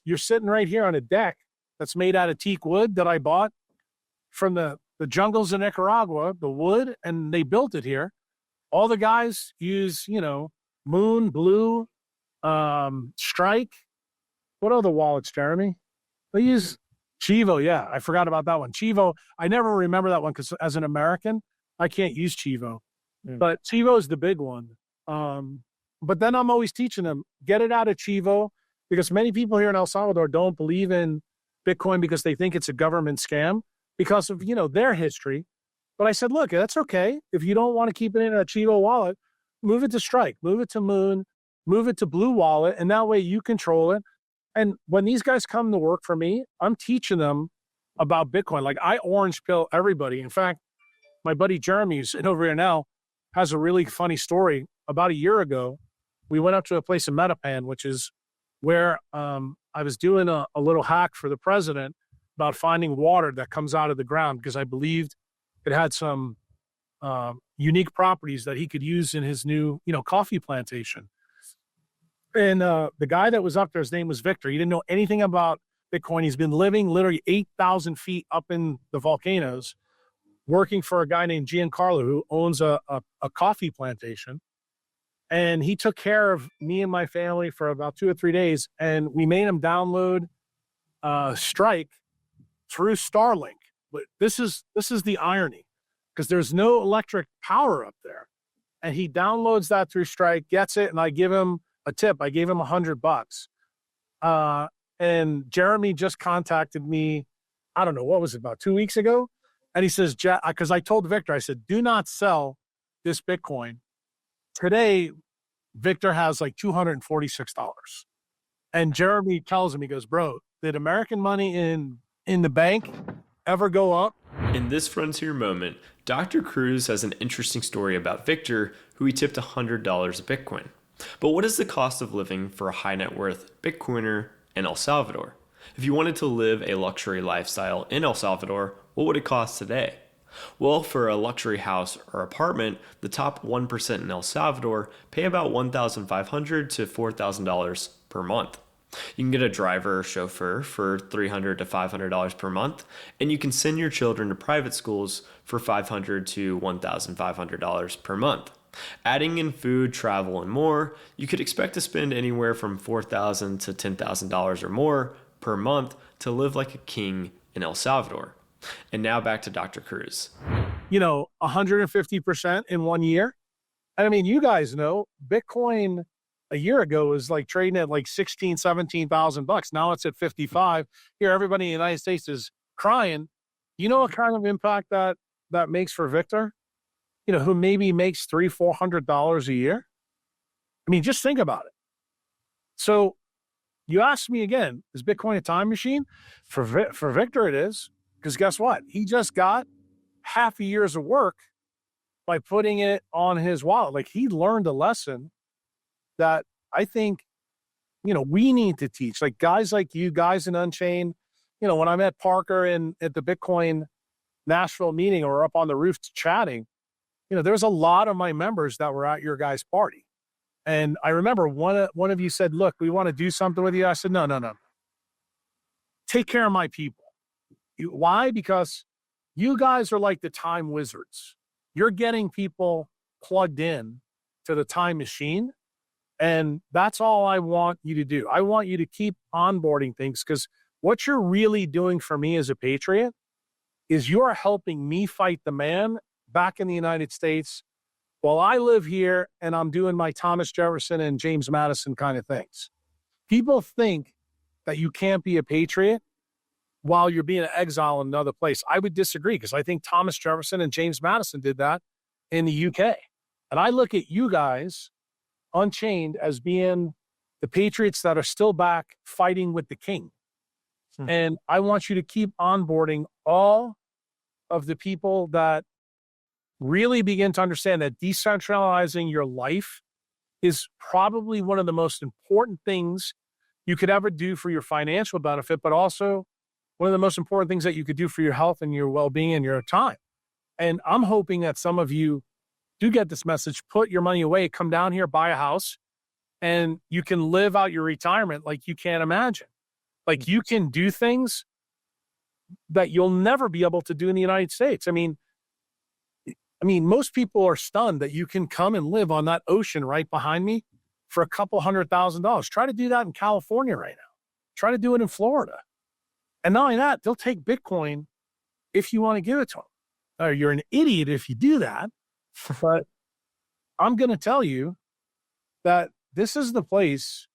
You're sitting right here on a deck that's made out of teak wood that I bought from the jungles of Nicaragua, the wood, and they built it here. All the guys use, Moon, Blue, Strike. What other wallets, Jeremy? They use Chivo. Yeah, I forgot about that one. Chivo, I never remember that one because as an American, I can't use Chivo. But Chivo is the big one. But then I'm always teaching them, get it out of Chivo, because many people here in El Salvador don't believe in Bitcoin because they think it's a government scam because of, their history. But I said, look, that's okay. If you don't want to keep it in a Chivo wallet, move it to Strike, move it to Moon, move it to Blue Wallet, and that way you control it. And when these guys come to work for me, I'm teaching them about Bitcoin. Like I orange pill everybody. In fact, my buddy Jeremy, who's over here now, has a really funny story. About a year ago, we went up to a place in Metapan, which is where I was doing a little hack for the president about finding water that comes out of the ground because I believed it had some unique properties that he could use in his new, coffee plantation. And the guy that was up there, his name was Victor. He didn't know anything about Bitcoin. He's been living literally 8,000 feet up in the volcanoes, working for a guy named Giancarlo who owns a coffee plantation. And he took care of me and my family for about 2 or 3 days. And we made him download Strike through Starlink. But this is the irony, because there's no electric power up there. And he downloads that through Strike, gets it, and I give him a tip. I gave him $100. And Jeremy just contacted me, I don't know, what was it, about 2 weeks ago? And he says, because I told Victor, I said, do not sell this Bitcoin. Today, Victor has like $246. And Jeremy tells him, he goes, bro, did American money in the bank ever go up? In this frontier moment, Dr. Kruse has an interesting story about Victor, who he tipped $100 a Bitcoin. But what is the cost of living for a high net worth Bitcoiner in El Salvador? If you wanted to live a luxury lifestyle in El Salvador, what would it cost today? Well, for a luxury house or apartment, the top 1% in El Salvador pay about $1,500 to $4,000 per month. You can get a driver or chauffeur for $300 to $500 per month, and you can send your children to private schools for $500 to $1,500 per month. Adding in food, travel, and more, you could expect to spend anywhere from $4,000 to $10,000 or more per month to live like a king in El Salvador. And now back to Dr. Kruse. 150% in 1 year. I mean, you guys know Bitcoin a year ago was like trading at like $17,000 Now it's at 55. Here, everybody in the United States is crying. You know what kind of impact that makes for Victor? Who maybe makes $300-$400 a year. I mean, just think about it. So you ask me again, is Bitcoin a time machine? For Victor, it is. Because guess what? He just got half a year's of work by putting it on his wallet. Like he learned a lesson that I think, we need to teach. Like guys like you, guys in Unchained, when I met Parker at the Bitcoin Nashville meeting or up on the roof chatting, there's a lot of my members that were at your guys' party. And I remember one of you said, look, we want to do something with you. I said, no. Take care of my people. Why? Because you guys are like the time wizards. You're getting people plugged in to the time machine. And that's all I want you to do. I want you to keep onboarding things, because what you're really doing for me as a patriot is you're helping me fight the man back in the United States while I live here and I'm doing my Thomas Jefferson and James Madison kind of things. People think that you can't be a patriot while you're being an exile in another place. I would disagree, because I think Thomas Jefferson and James Madison did that in the UK. And I look at you guys, Unchained, as being the patriots that are still back fighting with the king. And I want you to keep onboarding all of the people that really begin to understand that decentralizing your life is probably one of the most important things you could ever do for your financial benefit, but also one of the most important things that you could do for your health and your well-being and your time. And I'm hoping that some of you do get this message, put your money away, come down here, buy a house, and you can live out your retirement like you can't imagine. Like, you can do things that you'll never be able to do in the United States. I mean, most people are stunned that you can come and live on that ocean right behind me for a couple $100,000. Try to do that in California right now. Try to do it in Florida. And not only that, they'll take Bitcoin if you want to give it to them. You're an idiot if you do that. But I'm going to tell you that this is the place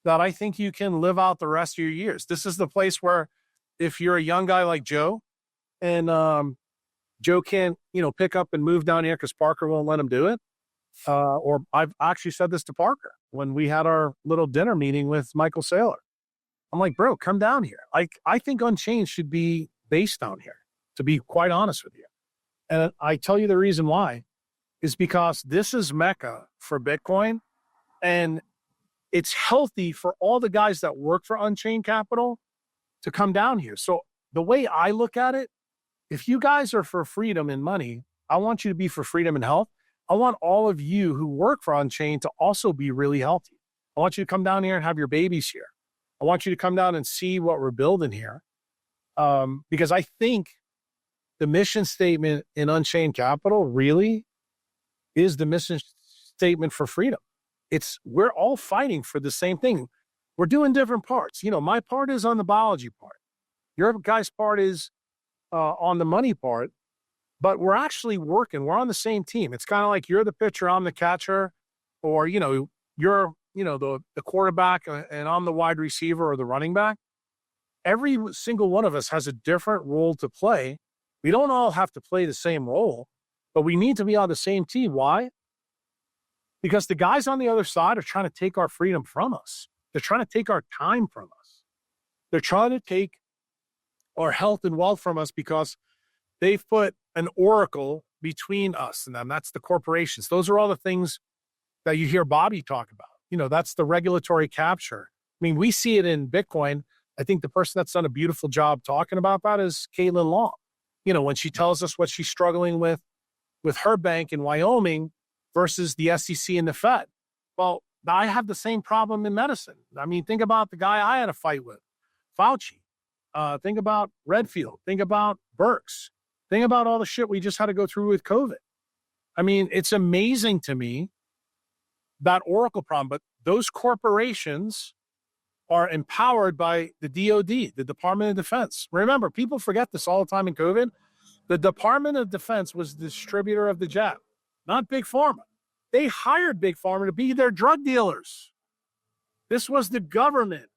that I think you can live out the rest of your years. This is the place where, if you're a young guy like Joe, and Joe can't, pick up and move down here because Parker won't let him do it. Or I've actually said this to Parker when we had our little dinner meeting with Michael Saylor. I'm like, bro, come down here. I think Unchained should be based down here, to be quite honest with you. And I tell you the reason why is because this is Mecca for Bitcoin, and it's healthy for all the guys that work for Unchained Capital to come down here. So the way I look at it, if you guys are for freedom and money, I want you to be for freedom and health. I want all of you who work for Unchained to also be really healthy. I want you to come down here and have your babies here. I want you to come down and see what we're building here. Because I think the mission statement in Unchained Capital really is the mission statement for freedom. We're all fighting for the same thing. We're doing different parts. My part is on the biology part. Your guy's part is on the money part, but we're actually working. We're on the same team. It's kind of like you're the pitcher, I'm the catcher, or, you're, the quarterback and I'm the wide receiver or the running back. Every single one of us has a different role to play. We don't all have to play the same role, but we need to be on the same team. Why? Because the guys on the other side are trying to take our freedom from us. They're trying to take our time from us. They're trying to take our health and wealth from us because they've put an oracle between us and them. That's the corporations. Those are all the things that you hear Bobby talk about. That's the regulatory capture. I mean, we see it in Bitcoin. I think the person that's done a beautiful job talking about that is Caitlin Long. When she tells us what she's struggling with her bank in Wyoming versus the SEC and the Fed. Well, I have the same problem in medicine. I mean, think about the guy I had a fight with, Fauci. Think about Redfield. Think about Birx. Think about all the shit we just had to go through with COVID. I mean, it's amazing to me, that oracle problem, but those corporations are empowered by the DOD, the Department of Defense. Remember, people forget this all the time in COVID. The Department of Defense was the distributor of the jab, not Big Pharma. They hired Big Pharma to be their drug dealers. This was the government.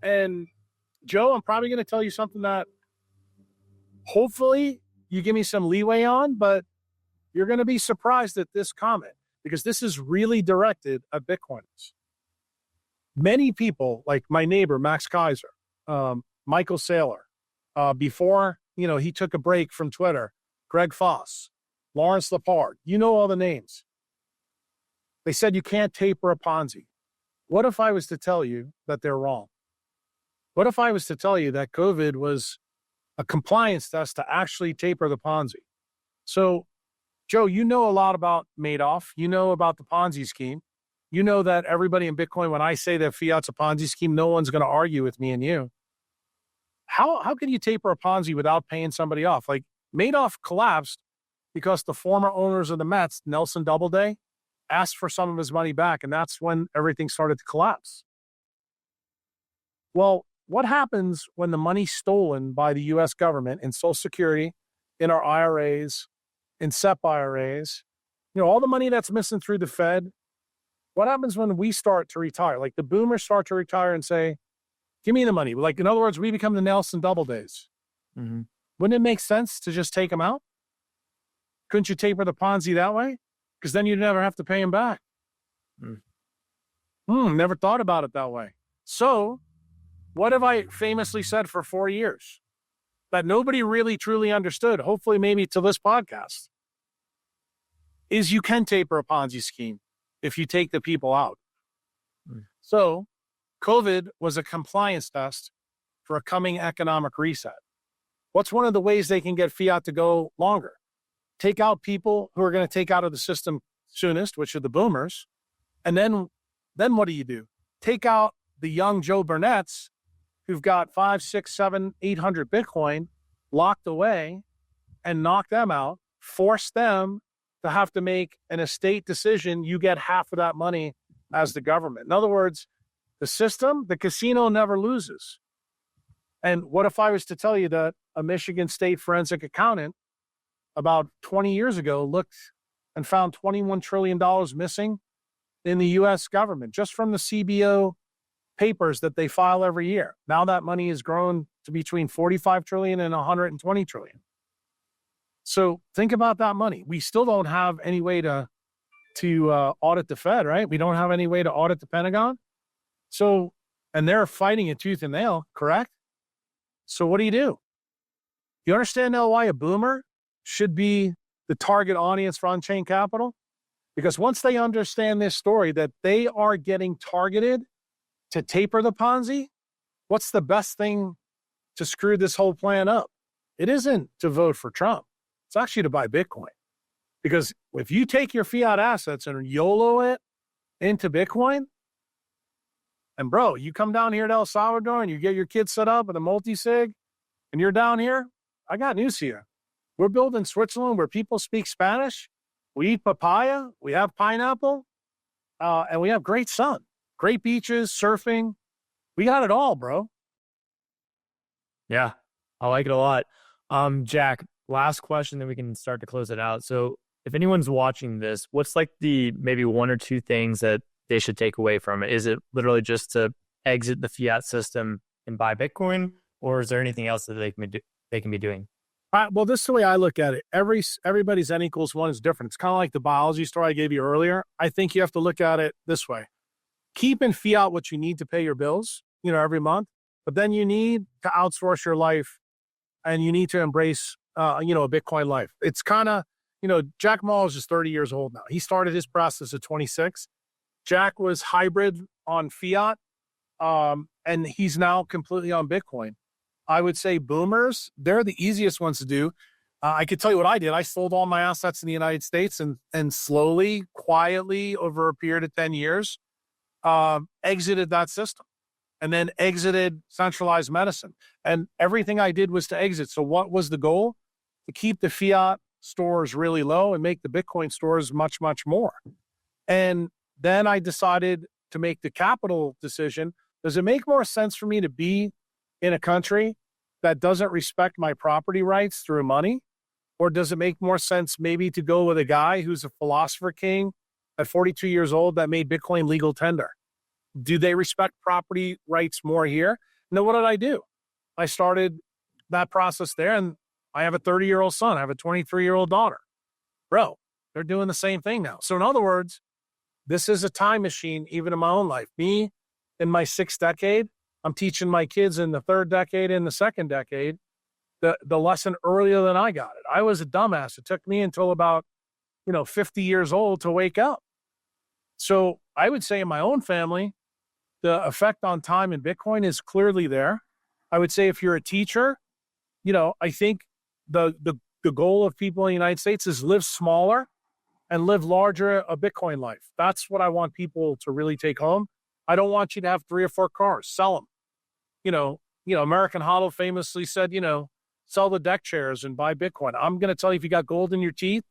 And Joe, I'm probably going to tell you something that hopefully you give me some leeway on, but you're going to be surprised at this comment, because this is really directed at Bitcoiners. Many people, like my neighbor, Max Kaiser, Michael Saylor, before, he took a break from Twitter, Greg Foss, Lawrence Lepard, all the names. They said you can't taper a Ponzi. What if I was to tell you that they're wrong? What if I was to tell you that COVID was a compliance test to actually taper the Ponzi? So, Joe, you know a lot about Madoff. You know about the Ponzi scheme. You know that everybody in Bitcoin, when I say that fiat's a Ponzi scheme, no one's going to argue with me and you. How can you taper a Ponzi without paying somebody off? Like, Madoff collapsed because the former owners of the Mets, Nelson Doubleday, asked for some of his money back, and that's when everything started to collapse. Well, what happens when the money's stolen by the US government in Social Security, in our IRAs, in SEP IRAs, all the money that's missing through the Fed? What happens when we start to retire? Like the boomers start to retire and say, give me the money. Like, in other words, we become the Nelson Doubledays. Mm-hmm. Wouldn't it make sense to just take them out? Couldn't you taper the Ponzi that way? Because then you'd never have to pay him back. Never thought about it that way. So what have I famously said for 4 years that nobody really truly understood, hopefully maybe to this podcast, is you can taper a Ponzi scheme if you take the people out. So COVID was a compliance test for a coming economic reset. What's one of the ways they can get fiat to go longer? Take out people who are going to take out of the system soonest, which are the boomers. And then what do? Take out the young Joe Burnett's who've got 5, 6, 7, 800 Bitcoin locked away and knock them out, force them to have to make an estate decision. You get half of that money as the government. In other words, the system, the casino never loses. And what if I was to tell you that a Michigan State forensic accountant about 20 years ago looked and found $21 trillion missing in the U.S. government just from the CBO papers that they file every year? Now that money has grown to between 45 trillion and 120 trillion. So think about that money. We still don't have any way to audit the Fed, right? We don't have any way to audit the Pentagon. So, and they're fighting it tooth and nail, correct? So what do? You understand now why a boomer should be the target audience for Unchained Capital? Because once they understand this story, that they are getting targeted to taper the Ponzi, what's the best thing to screw this whole plan up? It isn't to vote for Trump. It's actually to buy Bitcoin. Because if you take your fiat assets and YOLO it into Bitcoin, and bro, you come down here to El Salvador and you get your kids set up with a multi-sig and you're down here, I got news for you. We're building Switzerland where people speak Spanish. We eat papaya. We have pineapple. And we have great sun, great beaches, surfing. We got it all, bro. Yeah, I like it a lot. Jack, last question, then we can start to close it out. So if anyone's watching this, what's like the maybe one or two things that they should take away from it? Is it literally just to exit the fiat system and buy Bitcoin, or is there anything else that they can be doing? Well, this is the way I look at it. Everybody's N equals 1 is different. It's kind of like the biology story I gave you earlier. I think you have to look at it this way. Keep in fiat what you need to pay your bills, every month, but then you need to outsource your life and you need to embrace, a Bitcoin life. It's kind of, Jack Ma is just 30 years old now. He started his process at 26. Jack was hybrid on fiat, and he's now completely on Bitcoin. I would say boomers, they're the easiest ones to do. I could tell you what I did. I sold all my assets in the United States and slowly, quietly, over a period of 10 years, exited that system and then exited centralized medicine. And everything I did was to exit. So what was the goal? To keep the fiat stores really low and make the Bitcoin stores much, much more. And then I decided to make the capital decision. Does it make more sense for me to be in a country that doesn't respect my property rights through money? Or does it make more sense maybe to go with a guy who's a philosopher king at 42 years old that made Bitcoin legal tender? Do they respect property rights more here? No, what did I do? I started that process there, and I have a 30-year-old son. I have a 23-year-old daughter. Bro, they're doing the same thing now. So in other words, this is a time machine, even in my own life. Me, in my 6th decade, I'm teaching my kids in the 3rd decade and the 2nd decade the lesson earlier than I got it. I was a dumbass. It took me until about, 50 years old to wake up. So I would say in my own family, the effect on time in Bitcoin is clearly there. I would say if you're a teacher, I think the goal of people in the United States is live smaller and live larger a Bitcoin life. That's what I want people to really take home. I don't want you to have 3 or 4 cars. Sell them. American Hollow famously said, sell the deck chairs and buy Bitcoin. I'm going to tell you, if you got gold in your teeth,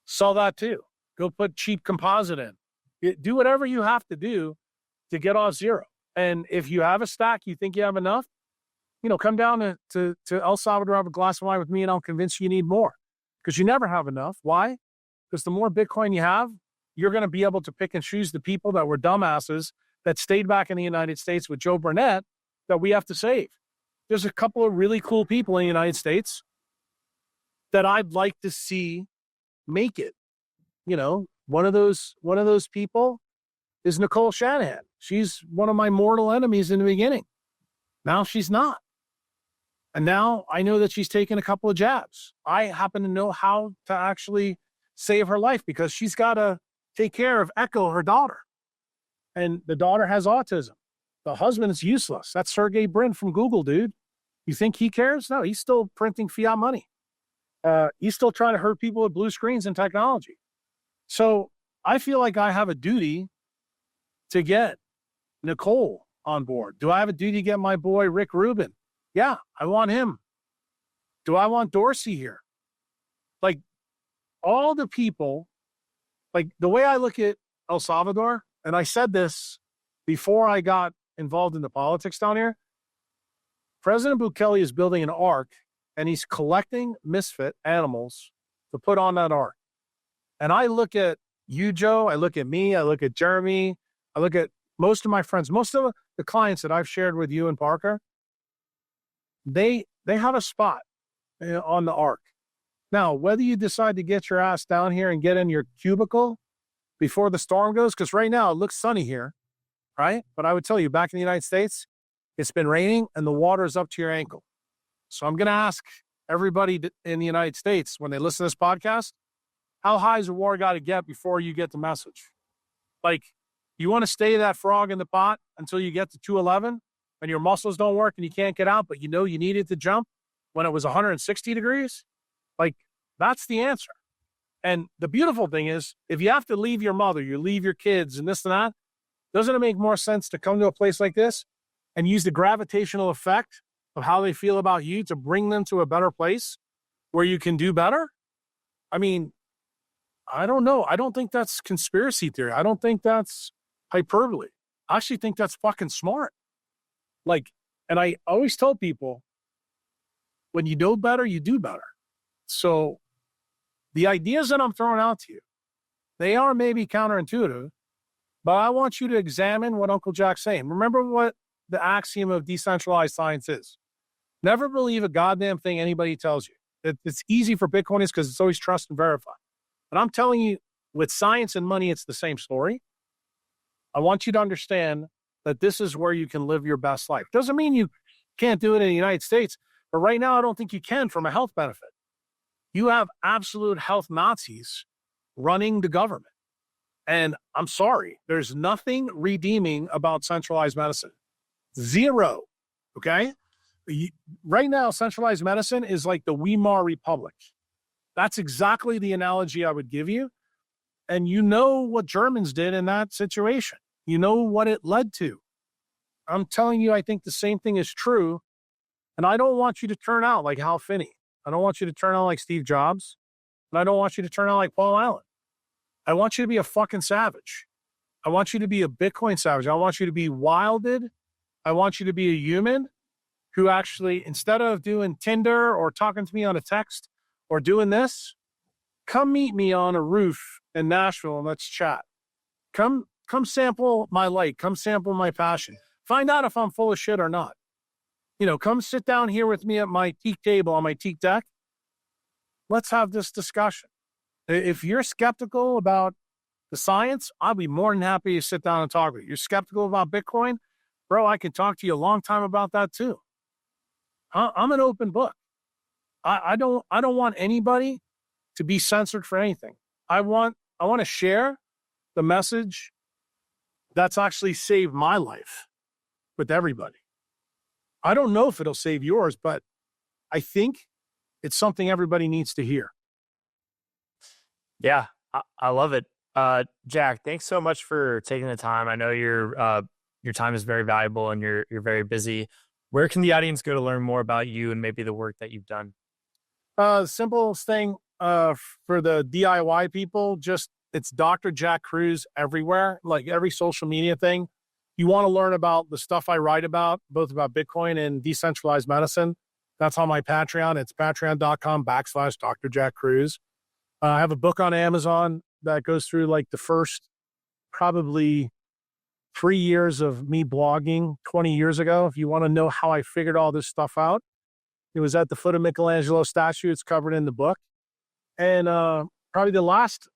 sell that too. Go put cheap composite in. Do whatever you have to do to get off zero. And if you have a stack, you think you have enough, come down to El Salvador, have a glass of wine with me, and I'll convince you need more. Because you never have enough. Why? Because the more Bitcoin you have, you're going to be able to pick and choose the people that were dumbasses that stayed back in the United States with Joe Burnett that we have to save. There's a couple of really cool people in the United States that I'd like to see make it. One of those people is Nicole Shanahan. She's one of my mortal enemies in the beginning. Now she's not. And now I know that she's taken a couple of jabs. I happen to know how to actually save her life because she's got to take care of Echo, her daughter. And the daughter has autism. The husband is useless. That's Sergey Brin from Google, dude. You think he cares? No, he's still printing fiat money. He's still trying to hurt people with blue screens and technology. So I feel like I have a duty to get Nicole on board. Do I have a duty to get my boy Rick Rubin? Yeah, I want him. Do I want Dorsey here? Like all the people, like the way I look at El Salvador, and I said this before I got involved in the politics down here, President Bukele is building an ark and he's collecting misfit animals to put on that ark. And I look at you, Joe, I look at me, I look at Jeremy, I look at most of my friends, most of the clients that I've shared with you and Parker, they have a spot on the ark. Now, whether you decide to get your ass down here and get in your cubicle before the storm goes, because right now it looks sunny here, right? But I would tell you, back in the United States, it's been raining and the water is up to your ankle. So I'm going to ask everybody in the United States, when they listen to this podcast, how high is the water got to get before you get the message? Like, you want to stay that frog in the pot until you get to 211 and your muscles don't work and you can't get out, but you needed to jump when it was 160 degrees? Like, that's the answer. And the beautiful thing is, if you have to leave your mother, you leave your kids and this and that, doesn't it make more sense to come to a place like this and use the gravitational effect of how they feel about you to bring them to a better place where you can do better? I mean, I don't know. I don't think that's conspiracy theory. I don't think that's hyperbole. I actually think that's fucking smart. Like, and I always tell people, when you know better, you do better. So the ideas that I'm throwing out to you, they are maybe counterintuitive, but I want you to examine what Uncle Jack's saying. Remember what the axiom of decentralized science is. Never believe a goddamn thing anybody tells you. It's easy for Bitcoiners because it's always trust and verify. But I'm telling you, with science and money, it's the same story. I want you to understand that this is where you can live your best life. Doesn't mean you can't do it in the United States, but right now I don't think you can from a health benefit. You have absolute health Nazis running the government. And I'm sorry, there's nothing redeeming about centralized medicine. Zero. Okay? Right now, centralized medicine is like the Weimar Republic. That's exactly the analogy I would give you. And you know what Germans did in that situation. You know what it led to. I'm telling you, I think the same thing is true. And I don't want you to turn out like Hal Finney. I don't want you to turn out like Steve Jobs. And I don't want you to turn out like Paul Allen. I want you to be a fucking savage. I want you to be a Bitcoin savage. I want you to be wilded. I want you to be a human who actually, instead of doing Tinder or talking to me on a text or doing this, come meet me on a roof in Nashville and let's chat. Come sample my light. Come sample my passion. Find out if I'm full of shit or not. Come sit down here with me at my teak table on my teak deck. Let's have this discussion. If you're skeptical about the science, I'll be more than happy to sit down and talk with you. You're skeptical about Bitcoin? Bro, I can talk to you a long time about that too. I'm an open book. I don't want anybody to be censored for anything. I want to share the message that's actually saved my life with everybody. I don't know if it'll save yours, but I think it's something everybody needs to hear. Yeah, I love it. Jack, thanks so much for taking the time. I know your time is very valuable and you're very busy. Where can the audience go to learn more about you and maybe the work that you've done? Simplest thing for the DIY people, just It's Dr. Jack Kruse everywhere, like every social media thing. You want to learn about the stuff I write about, both about Bitcoin and decentralized medicine. That's on my Patreon. It's patreon.com/Dr. Jack Kruse. I have a book on Amazon that goes through like the first probably 3 years of me blogging 20 years ago. If you want to know how I figured all this stuff out, it was at the foot of Michelangelo's statue. It's covered in the book. And probably the last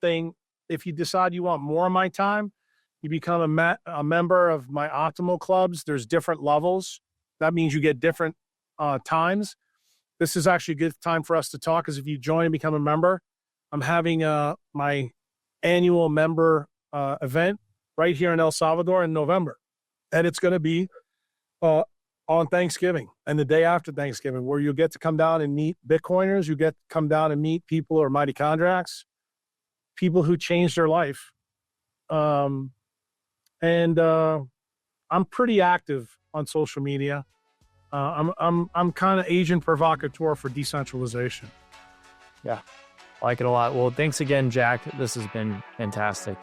thing, if you decide you want more of my time, you become a member of my optimal clubs. There's different levels. That means you get different times. This is actually a good time for us to talk, because if you join and become a member, I'm having my annual member event right here in El Salvador in November. And it's going to be on Thanksgiving and the day after Thanksgiving, where you'll get to come down and meet Bitcoiners. You get to come down and meet people who are mitochondriacs, people who changed their life. I'm pretty active on social media. I'm kind of agent provocateur for decentralization. Yeah, I like it a lot. Well, thanks again, Jack. This has been fantastic.